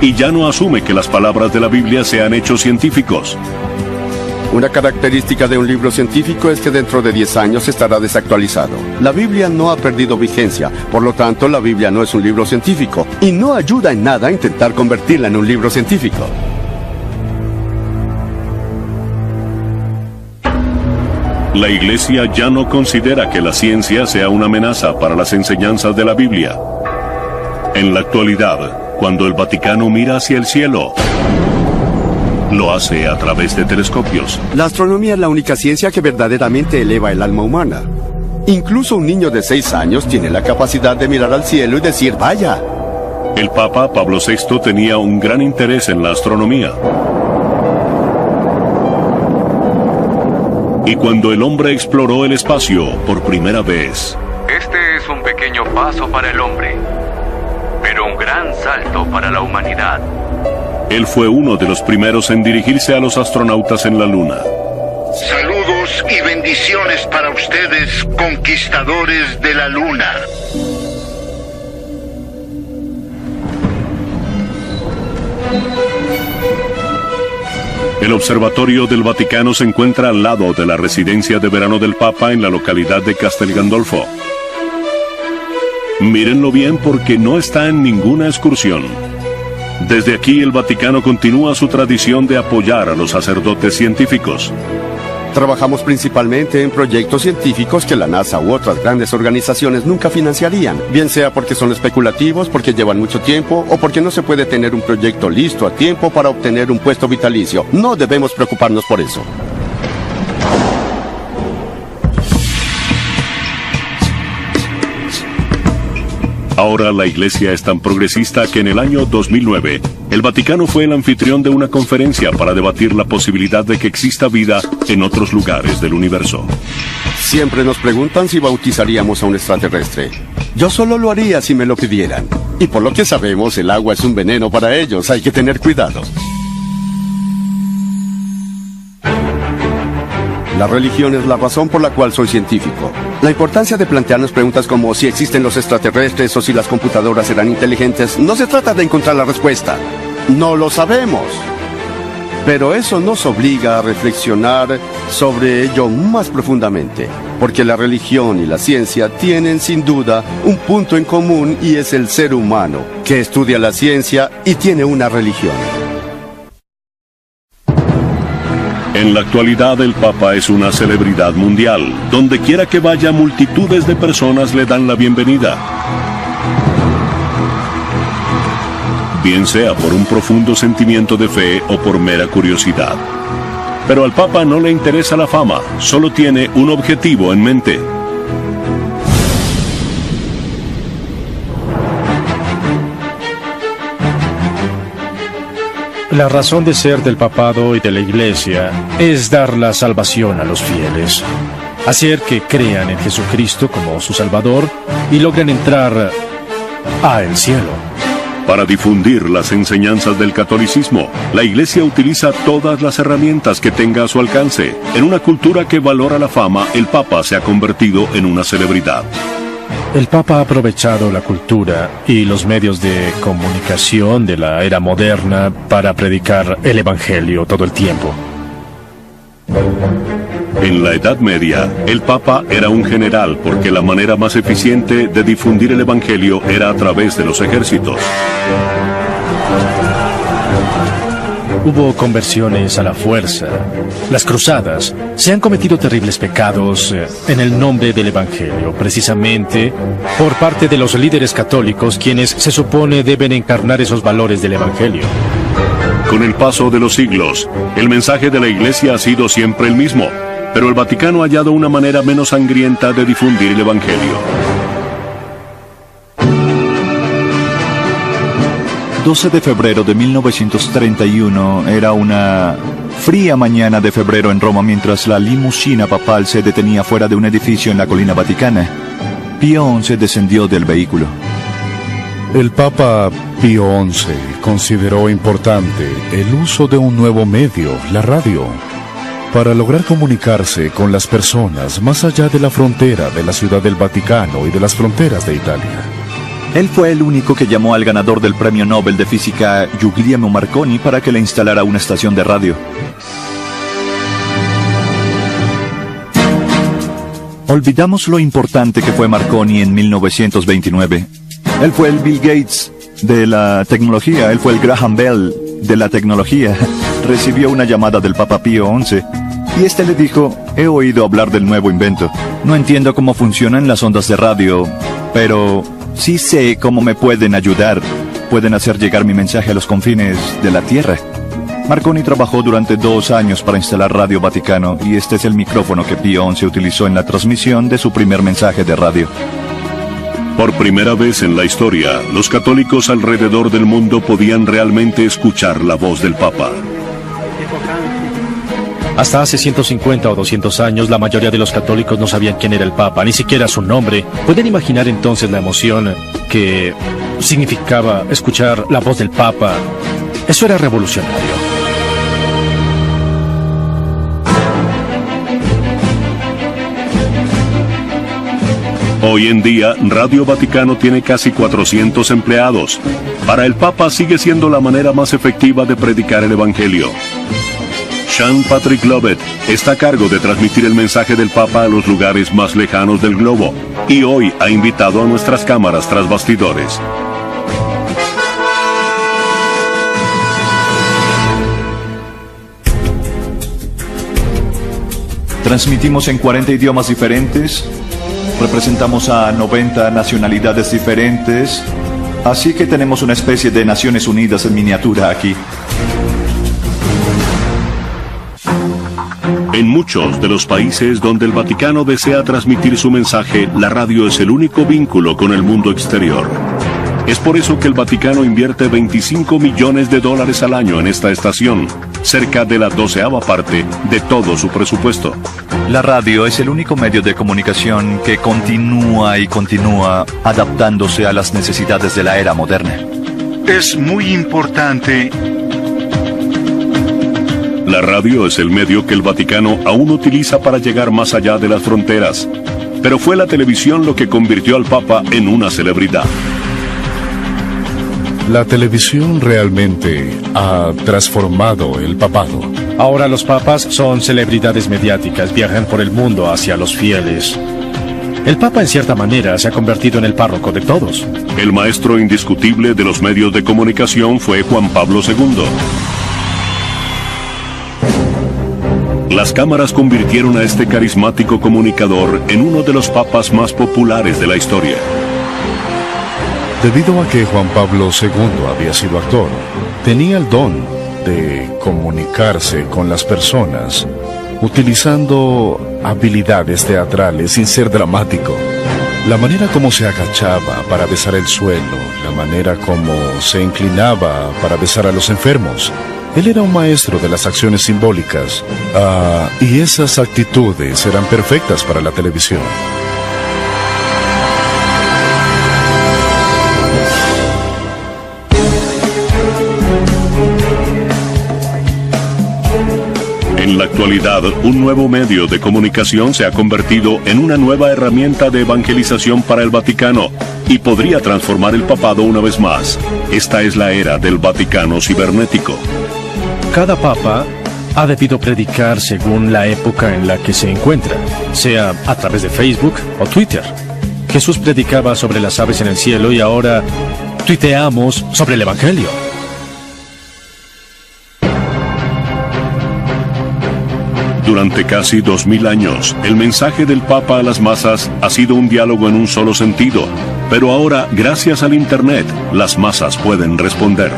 y ya no asume que las palabras de la Biblia sean hechos científicos. Una característica de un libro científico es que dentro de 10 años estará desactualizado. La Biblia no ha perdido vigencia, por lo tanto la Biblia no es un libro científico, y no ayuda en nada a intentar convertirla en un libro científico. La Iglesia ya no considera que la ciencia sea una amenaza para las enseñanzas de la Biblia. En la actualidad, cuando el Vaticano mira hacia el cielo, lo hace a través de telescopios. La astronomía es la única ciencia que verdaderamente eleva el alma humana. Incluso un niño de 6 años tiene la capacidad de mirar al cielo y decir, vaya. El Papa Pablo VI tenía un gran interés en la astronomía. Y cuando el hombre exploró el espacio por primera vez, Este es un pequeño paso para el hombre, pero un gran salto para la humanidad. él fue uno de los primeros en dirigirse a los astronautas en la Luna. Saludos y bendiciones para ustedes, conquistadores de la Luna. El Observatorio del Vaticano se encuentra al lado de la residencia de verano del Papa en la localidad de Castel Gandolfo. Mírenlo bien porque no está en ninguna excursión. Desde aquí el Vaticano continúa su tradición de apoyar a los sacerdotes científicos. Trabajamos principalmente en proyectos científicos que la NASA u otras grandes organizaciones nunca financiarían, bien sea porque son especulativos, porque llevan mucho tiempo o porque no se puede tener un proyecto listo a tiempo para obtener un puesto vitalicio. No debemos preocuparnos por eso. Ahora la Iglesia es tan progresista que en el año 2009, el Vaticano fue el anfitrión de una conferencia para debatir la posibilidad de que exista vida en otros lugares del universo. Siempre nos preguntan si bautizaríamos a un extraterrestre. Yo solo lo haría si me lo pidieran. Y por lo que sabemos, el agua es un veneno para ellos. Hay que tener cuidado. La religión es la razón por la cual soy científico. La importancia de plantearnos preguntas como si existen los extraterrestres o si las computadoras serán inteligentes, no se trata de encontrar la respuesta. No lo sabemos. Pero eso nos obliga a reflexionar sobre ello más profundamente, porque la religión y la ciencia tienen sin duda un punto en común y es el ser humano, que estudia la ciencia y tiene una religión. En la actualidad el Papa es una celebridad mundial. Donde quiera que vaya, multitudes de personas le dan la bienvenida. Bien sea por un profundo sentimiento de fe o por mera curiosidad. Pero al Papa no le interesa la fama, solo tiene un objetivo en mente. La razón de ser del papado y de la Iglesia es dar la salvación a los fieles, hacer que crean en Jesucristo como su Salvador y logren entrar al cielo. Para difundir las enseñanzas del catolicismo, la Iglesia utiliza todas las herramientas que tenga a su alcance. En una cultura que valora la fama, el Papa se ha convertido en una celebridad. El Papa ha aprovechado la cultura y los medios de comunicación de la era moderna para predicar el Evangelio todo el tiempo. En la Edad Media, el Papa era un general porque la manera más eficiente de difundir el Evangelio era a través de los ejércitos. Hubo conversiones a la fuerza, las cruzadas. Se han cometido terribles pecados en el nombre del Evangelio, precisamente por parte de los líderes católicos, quienes se supone deben encarnar esos valores del Evangelio. Con el paso de los siglos, el mensaje de la Iglesia ha sido siempre el mismo, pero el Vaticano ha hallado una manera menos sangrienta de difundir el Evangelio. 12 de febrero de 1931 era una fría mañana de febrero en Roma mientras la limusina papal se detenía fuera de un edificio en la colina vaticana. Pío XI descendió del vehículo. El Papa Pío XI consideró importante el uso de un nuevo medio, la radio, para lograr comunicarse con las personas más allá de la frontera de la Ciudad del Vaticano y de las fronteras de Italia. Él fue el único que llamó al ganador del Premio Nobel de Física, Guglielmo Marconi, para que le instalara una estación de radio. Olvidamos lo importante que fue Marconi en 1929. Él fue el Bill Gates de la tecnología, él fue el Graham Bell de la tecnología. Recibió una llamada del Papa Pío XI y este le dijo: he oído hablar del nuevo invento. No entiendo cómo funcionan las ondas de radio, pero sí sé cómo me pueden ayudar. Pueden hacer llegar mi mensaje a los confines de la Tierra. Marconi trabajó durante 2 años para instalar Radio Vaticano y este es el micrófono que Pío XI utilizó en la transmisión de su primer mensaje de radio. Por primera vez en la historia, los católicos alrededor del mundo podían realmente escuchar la voz del Papa. Hasta hace 150 o 200 años, la mayoría de los católicos no sabían quién era el Papa, ni siquiera su nombre. ¿Pueden imaginar entonces la emoción que significaba escuchar la voz del Papa? Eso era revolucionario. Hoy en día, Radio Vaticano tiene casi 400 empleados. Para el Papa sigue siendo la manera más efectiva de predicar el Evangelio. Sean Patrick Lovett está a cargo de transmitir el mensaje del Papa a los lugares más lejanos del globo y hoy ha invitado a nuestras cámaras tras bastidores. Transmitimos en 40 idiomas diferentes, representamos a 90 nacionalidades diferentes, así que tenemos una especie de Naciones Unidas en miniatura aquí. En muchos de los países donde el Vaticano desea transmitir su mensaje, la radio es el único vínculo con el mundo exterior. Es por eso que el Vaticano invierte $25 millones al año en esta estación, cerca de la 12ª parte de todo su presupuesto. La radio es el único medio de comunicación que continúa y continúa adaptándose a las necesidades de la era moderna. Es muy importante. La radio es el medio que el Vaticano aún utiliza para llegar más allá de las fronteras, pero fue la televisión lo que convirtió al Papa en una celebridad. La televisión realmente ha transformado el papado. Ahora los papas son celebridades mediáticas, viajan por el mundo hacia los fieles. El Papa, en cierta manera, se ha convertido en el párroco de todos. El maestro indiscutible de los medios de comunicación fue Juan Pablo II. Las cámaras convirtieron a este carismático comunicador en uno de los papas más populares de la historia. Debido a que Juan Pablo II había sido actor, tenía el don de comunicarse con las personas utilizando habilidades teatrales sin ser dramático. La manera como se agachaba para besar el suelo, la manera como se inclinaba para besar a los enfermos. Él era un maestro de las acciones simbólicas, y esas actitudes eran perfectas para la televisión. En la actualidad, un nuevo medio de comunicación se ha convertido en una nueva herramienta de evangelización para el Vaticano y podría transformar el papado una vez más. Esta es la era del Vaticano cibernético. Cada papa ha debido predicar según la época en la que se encuentra, sea a través de Facebook o Twitter. Jesús predicaba sobre las aves en el cielo y ahora tuiteamos sobre el Evangelio. Durante casi 2000 años, el mensaje del Papa a las masas ha sido un diálogo en un solo sentido, pero ahora, gracias al Internet, las masas pueden responder.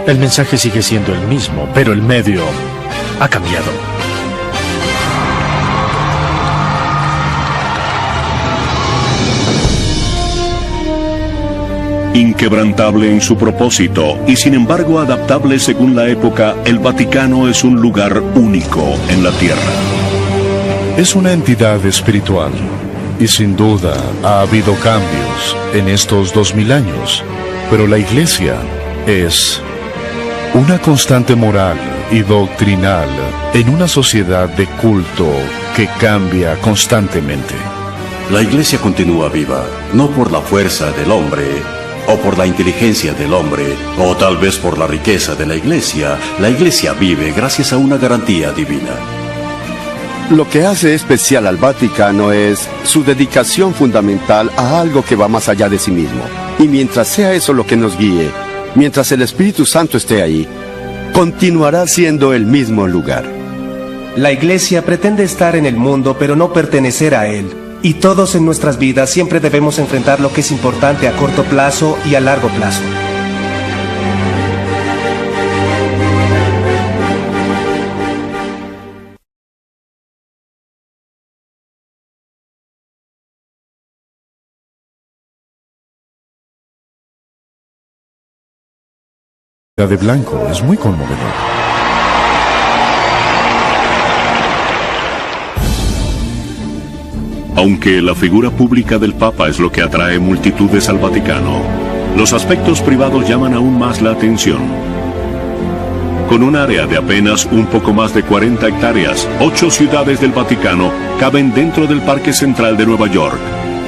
El mensaje sigue siendo el mismo, pero el medio ha cambiado. Inquebrantable en su propósito y sin embargo adaptable según la época, el Vaticano es un lugar único en la Tierra. Es una entidad espiritual y sin duda ha habido cambios en estos 2000 años, pero la Iglesia es una constante moral y doctrinal en una sociedad de culto que cambia constantemente. La Iglesia continúa viva, no por la fuerza del hombre, o por la inteligencia del hombre, o tal vez por la riqueza de la Iglesia. La Iglesia vive gracias a una garantía divina. Lo que hace especial al Vaticano es su dedicación fundamental a algo que va más allá de sí mismo. Y mientras sea eso lo que nos guíe, mientras el Espíritu Santo esté ahí, continuará siendo el mismo lugar. La Iglesia pretende estar en el mundo, pero no pertenecer a él. Y todos en nuestras vidas siempre debemos enfrentar lo que es importante a corto plazo y a largo plazo. La de blanco es muy conmovedor. Aunque la figura pública del Papa es lo que atrae multitudes al Vaticano, los aspectos privados llaman aún más la atención. Con un área de apenas un poco más de 40 hectáreas, 8 ciudades del Vaticano caben dentro del Parque Central de Nueva York.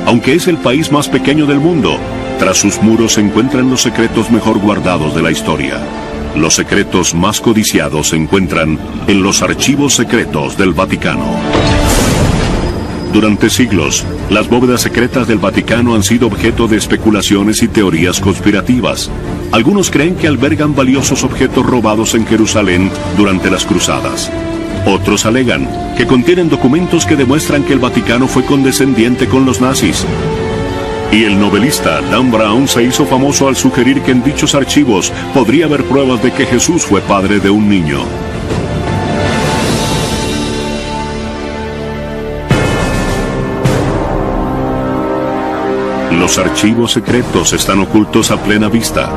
Aunque es el país más pequeño del mundo, tras sus muros se encuentran los secretos mejor guardados de la historia. Los secretos más codiciados se encuentran en los archivos secretos del Vaticano. Durante siglos, las bóvedas secretas del Vaticano han sido objeto de especulaciones y teorías conspirativas. Algunos creen que albergan valiosos objetos robados en Jerusalén durante las cruzadas. Otros alegan que contienen documentos que demuestran que el Vaticano fue condescendiente con los nazis. Y el novelista Dan Brown se hizo famoso al sugerir que en dichos archivos podría haber pruebas de que Jesús fue padre de un niño. Los archivos secretos están ocultos a plena vista.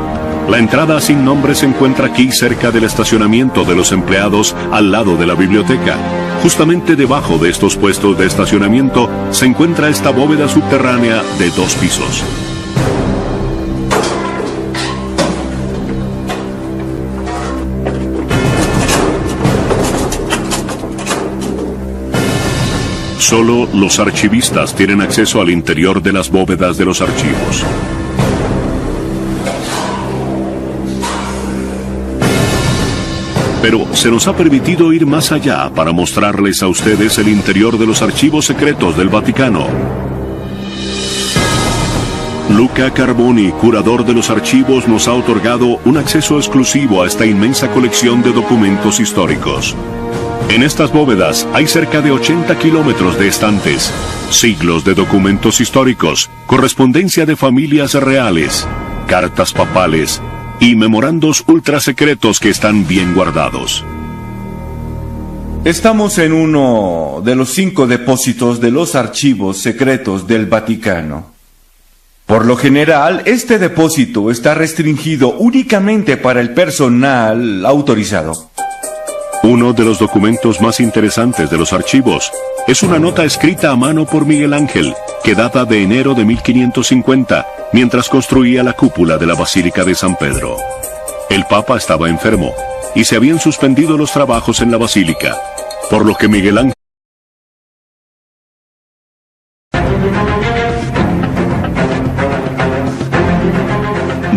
La entrada sin nombre se encuentra aquí cerca del estacionamiento de los empleados al lado de la biblioteca. Justamente debajo de estos puestos de estacionamiento se encuentra esta bóveda subterránea de 2 pisos. Solo los archivistas tienen acceso al interior de las bóvedas de los archivos. Pero se nos ha permitido ir más allá para mostrarles a ustedes el interior de los archivos secretos del Vaticano. Luca Carboni, curador de los archivos, nos ha otorgado un acceso exclusivo a esta inmensa colección de documentos históricos. En estas bóvedas hay cerca de 80 kilómetros de estantes, siglos de documentos históricos, correspondencia de familias reales, cartas papales y memorandos ultrasecretos que están bien guardados. Estamos en uno de los 5 depósitos de los archivos secretos del Vaticano. Por lo general, este depósito está restringido únicamente para el personal autorizado. Uno de los documentos más interesantes de los archivos es una nota escrita a mano por Miguel Ángel, que data de enero de 1550, mientras construía la cúpula de la Basílica de San Pedro. El Papa estaba enfermo y se habían suspendido los trabajos en la Basílica, por lo que Miguel Ángel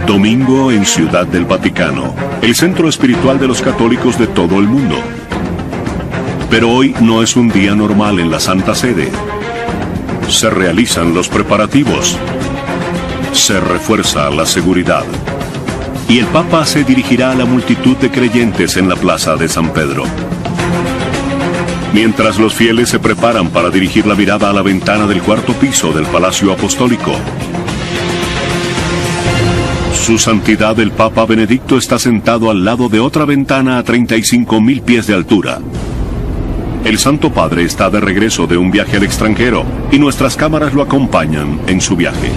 Domingo en Ciudad del Vaticano, el centro espiritual de los católicos de todo el mundo. Pero hoy no es un día normal en la Santa Sede. Se realizan los preparativos. Se refuerza la seguridad. Y el Papa se dirigirá a la multitud de creyentes en la plaza de San Pedro. Mientras los fieles se preparan para dirigir la mirada a la ventana del 4º piso del Palacio Apostólico, Su Santidad el Papa Benedicto está sentado al lado de otra ventana a 35.000 pies de altura. El Santo Padre está de regreso de un viaje al extranjero y nuestras cámaras lo acompañan en su viaje.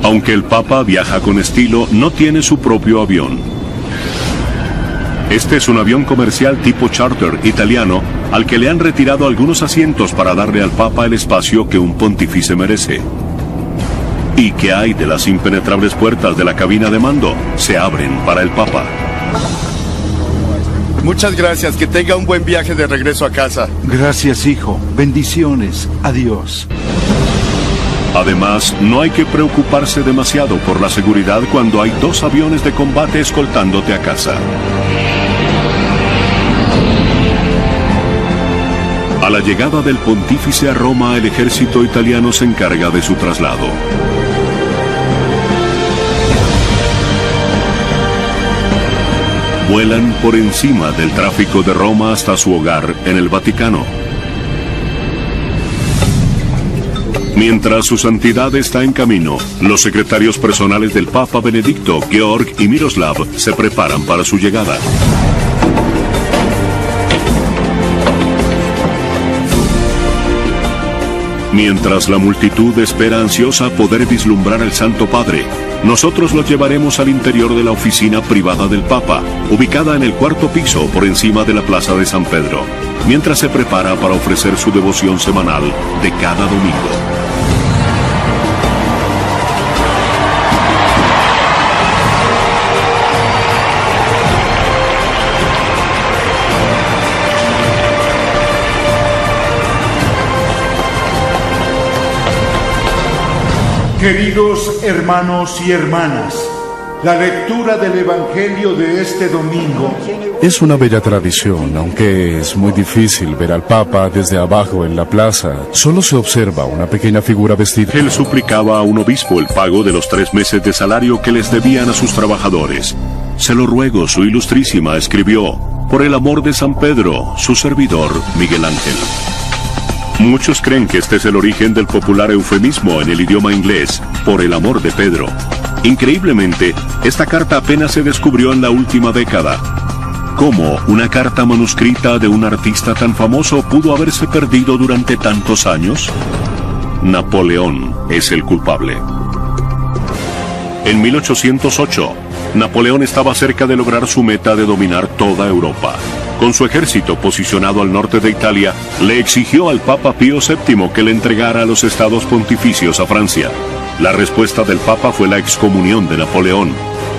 Aunque el Papa viaja con estilo, no tiene su propio avión. Este es un avión comercial tipo charter italiano al que le han retirado algunos asientos para darle al Papa el espacio que un pontífice merece. ¿Y qué hay de las impenetrables puertas de la cabina de mando? Se abren para el Papa. Muchas gracias, que tenga un buen viaje de regreso a casa. Gracias, hijo. Bendiciones. Adiós. Además, no hay que preocuparse demasiado por la seguridad cuando hay 2 aviones de combate escoltándote a casa. A la llegada del pontífice a Roma, el ejército italiano se encarga de su traslado. Vuelan por encima del tráfico de Roma hasta su hogar en el Vaticano. Mientras su santidad está en camino, los secretarios personales del Papa Benedicto, Georg y Miroslav, se preparan para su llegada. Mientras la multitud espera ansiosa poder vislumbrar al Santo Padre, nosotros lo llevaremos al interior de la oficina privada del Papa, ubicada en el 4º piso por encima de la Plaza de San Pedro, mientras se prepara para ofrecer su devoción semanal de cada domingo. Queridos hermanos y hermanas, la lectura del Evangelio de este domingo Es una bella tradición, aunque es muy difícil ver al Papa desde abajo en la plaza. Solo se observa una pequeña figura vestida. Él suplicaba a un obispo el pago de los 3 meses de salario que les debían a sus trabajadores. Se lo ruego, su ilustrísima, escribió, por el amor de San Pedro, su servidor, Miguel Ángel. Muchos creen que este es el origen del popular eufemismo en el idioma inglés, por el amor de Pedro. Increíblemente, esta carta apenas se descubrió en la última década. ¿Cómo una carta manuscrita de un artista tan famoso pudo haberse perdido durante tantos años? Napoleón es el culpable. En 1808, Napoleón estaba cerca de lograr su meta de dominar toda Europa. Con su ejército posicionado al norte de Italia, le exigió al Papa Pío VII que le entregara los estados pontificios a Francia. La respuesta del Papa fue la excomunión de Napoleón,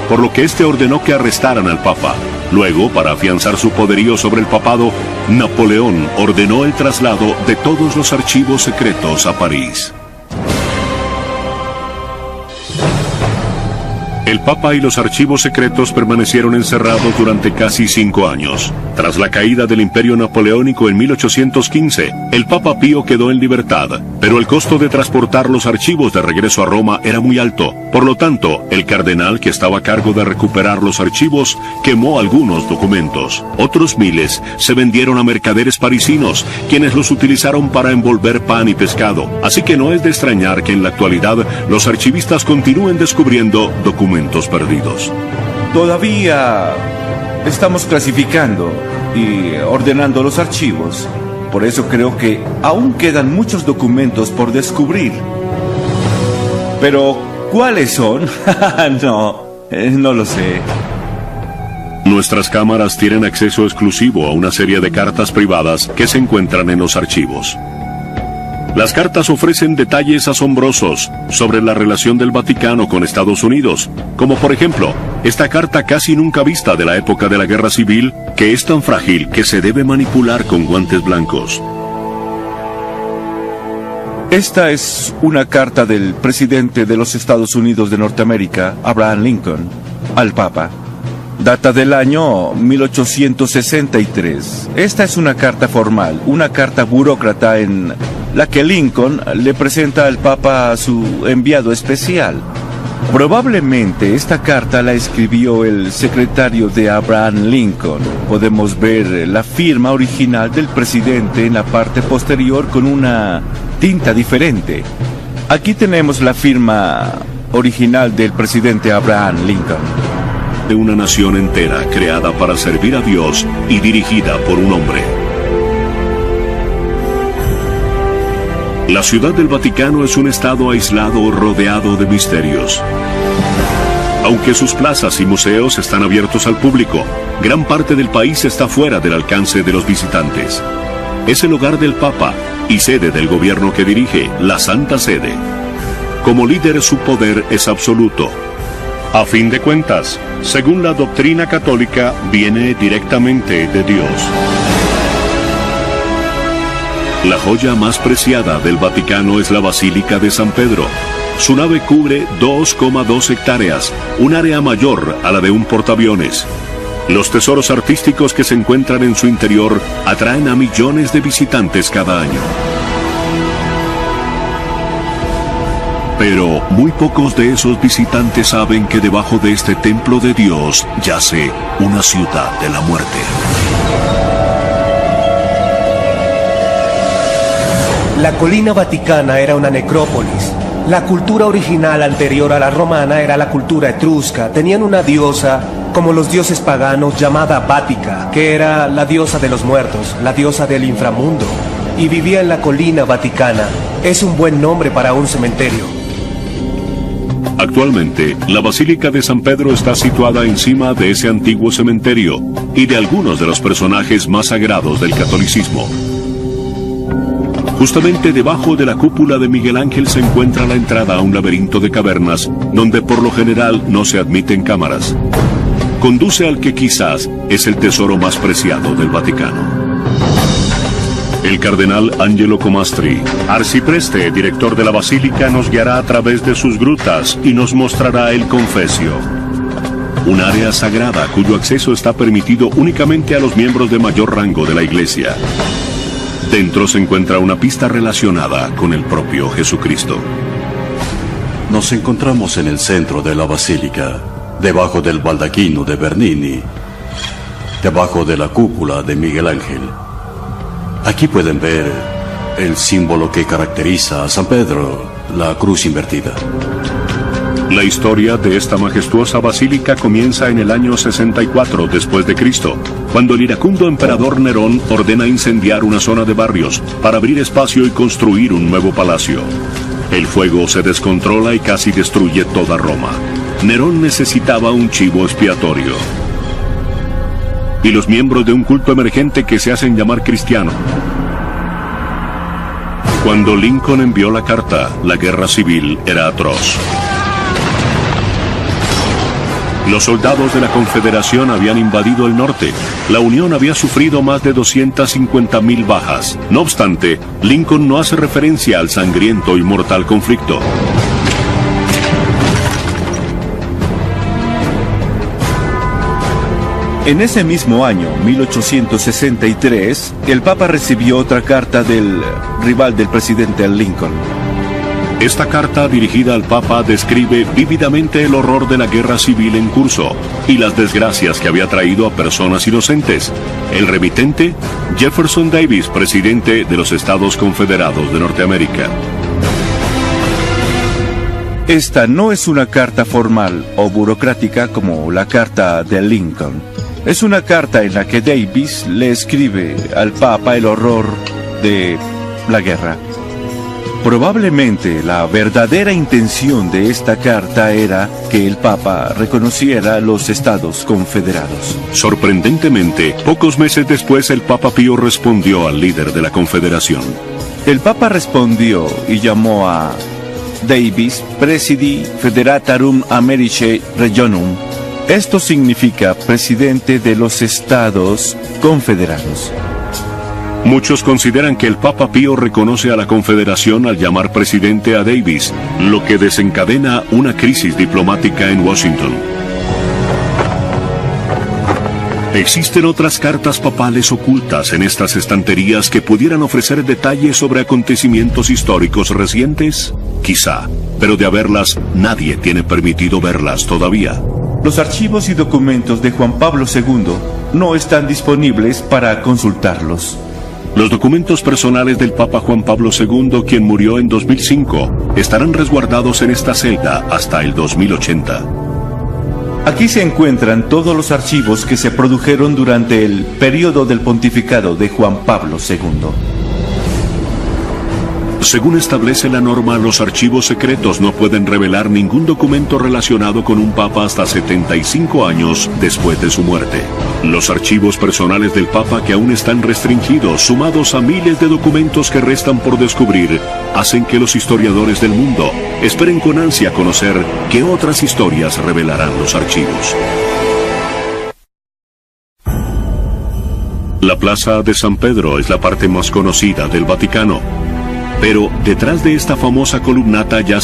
por lo que éste ordenó que arrestaran al Papa. Luego, para afianzar su poderío sobre el papado, Napoleón ordenó el traslado de todos los archivos secretos a París. El Papa y los archivos secretos permanecieron encerrados durante casi 5 años. Tras la caída del Imperio Napoleónico en 1815, el Papa Pío quedó en libertad, pero el costo de transportar los archivos de regreso a Roma era muy alto. Por lo tanto, el cardenal que estaba a cargo de recuperar los archivos quemó algunos documentos. Otros miles se vendieron a mercaderes parisinos, quienes los utilizaron para envolver pan y pescado. Así que no es de extrañar que en la actualidad los archivistas continúen descubriendo documentos perdidos. Todavía estamos clasificando y ordenando los archivos. Por eso creo que aún quedan muchos documentos por descubrir. Pero, ¿cuáles son? No lo sé. Nuestras cámaras tienen acceso exclusivo a una serie de cartas privadas que se encuentran en los archivos. Las cartas ofrecen detalles asombrosos sobre la relación del Vaticano con Estados Unidos, como por ejemplo, esta carta casi nunca vista de la época de la Guerra Civil, que es tan frágil que se debe manipular con guantes blancos. Esta es una carta del presidente de los Estados Unidos de Norteamérica, Abraham Lincoln, al Papa. Data del año 1863. Esta es una carta formal, una carta burócrata en la que Lincoln le presenta al Papa a su enviado especial. Probablemente esta carta la escribió el secretario de Abraham Lincoln. Podemos ver la firma original del presidente en la parte posterior con una tinta diferente. Aquí tenemos la firma original del presidente Abraham Lincoln. De una nación entera creada para servir a Dios y dirigida por un hombre. La Ciudad del Vaticano es un estado aislado rodeado de misterios. Aunque sus plazas y museos están abiertos al público, gran parte del país está fuera del alcance de los visitantes. Es el hogar del Papa y sede del gobierno que dirige, la Santa Sede. Como líder, su poder es absoluto. A fin de cuentas, según la doctrina católica, viene directamente de Dios. La joya más preciada del Vaticano es la Basílica de San Pedro. Su nave cubre 2,2 hectáreas, un área mayor a la de un portaaviones. Los tesoros artísticos que se encuentran en su interior atraen a millones de visitantes cada año. Pero muy pocos de esos visitantes saben que debajo de este templo de Dios yace una ciudad de la muerte. La colina vaticana era una necrópolis. La cultura original anterior a la romana era la cultura etrusca. Tenían una diosa, como los dioses paganos, llamada Bática, que era la diosa de los muertos, la diosa del inframundo, y vivía en la colina vaticana. Es un buen nombre para un cementerio. Actualmente, la Basílica de San Pedro está situada encima de ese antiguo cementerio y de algunos de los personajes más sagrados del catolicismo. Justamente debajo de la cúpula de Miguel Ángel se encuentra la entrada a un laberinto de cavernas, donde por lo general no se admiten cámaras. Conduce al que quizás es el tesoro más preciado del Vaticano. El cardenal Angelo Comastri, arcipreste, director de la Basílica, nos guiará a través de sus grutas y nos mostrará el Confesio, un área sagrada cuyo acceso está permitido únicamente a los miembros de mayor rango de la Iglesia. Dentro se encuentra una pista relacionada con el propio Jesucristo. Nos encontramos en el centro de la basílica, debajo del baldaquino de Bernini, debajo de la cúpula de Miguel Ángel. Aquí pueden ver el símbolo que caracteriza a San Pedro, la cruz invertida. La historia de esta majestuosa basílica comienza en el año 64 después de Cristo, cuando el iracundo emperador Nerón ordena incendiar una zona de barrios para abrir espacio y construir un nuevo palacio. El fuego se descontrola y casi destruye toda Roma. Nerón necesitaba un chivo expiatorio. Y los miembros de un culto emergente que se hacen llamar cristiano. Cuando Lincoln envió la carta, la guerra civil era atroz. Los soldados de la Confederación habían invadido el norte. La Unión había sufrido más de 250,000 bajas. No obstante, Lincoln no hace referencia al sangriento y mortal conflicto. En ese mismo año, 1863, el Papa recibió otra carta del rival del presidente Lincoln. Esta carta dirigida al Papa describe vívidamente el horror de la guerra civil en curso y las desgracias que había traído a personas inocentes. El remitente, Jefferson Davis, presidente de los Estados Confederados de Norteamérica. Esta no es una carta formal o burocrática como la carta de Lincoln. Es una carta en la que Davis le escribe al Papa el horror de la guerra. Probablemente la verdadera intención de esta carta era que el Papa reconociera los Estados Confederados. Sorprendentemente, pocos meses después el Papa Pío respondió al líder de la Confederación. El Papa respondió y llamó a Davis Presidi Federatarum Americae Regionum. Esto significa presidente de los Estados Confederados. Muchos consideran que el Papa Pío reconoce a la Confederación al llamar presidente a Davis, lo que desencadena una crisis diplomática en Washington. ¿Existen otras cartas papales ocultas en estas estanterías que pudieran ofrecer detalles sobre acontecimientos históricos recientes? Quizá, pero de haberlas, nadie tiene permitido verlas todavía. Los archivos y documentos de Juan Pablo II no están disponibles para consultarlos. Los documentos personales del Papa Juan Pablo II, quien murió en 2005, estarán resguardados en esta celda hasta el 2080. Aquí se encuentran todos los archivos que se produjeron durante el periodo del pontificado de Juan Pablo II. Según establece la norma, los archivos secretos no pueden revelar ningún documento relacionado con un papa hasta 75 años después de su muerte. Los archivos personales del papa, que aún están restringidos, sumados a miles de documentos que restan por descubrir, hacen que los historiadores del mundo esperen con ansia conocer qué otras historias revelarán los archivos. La Plaza de San Pedro es la parte más conocida del Vaticano. Pero detrás de esta famosa columnata yace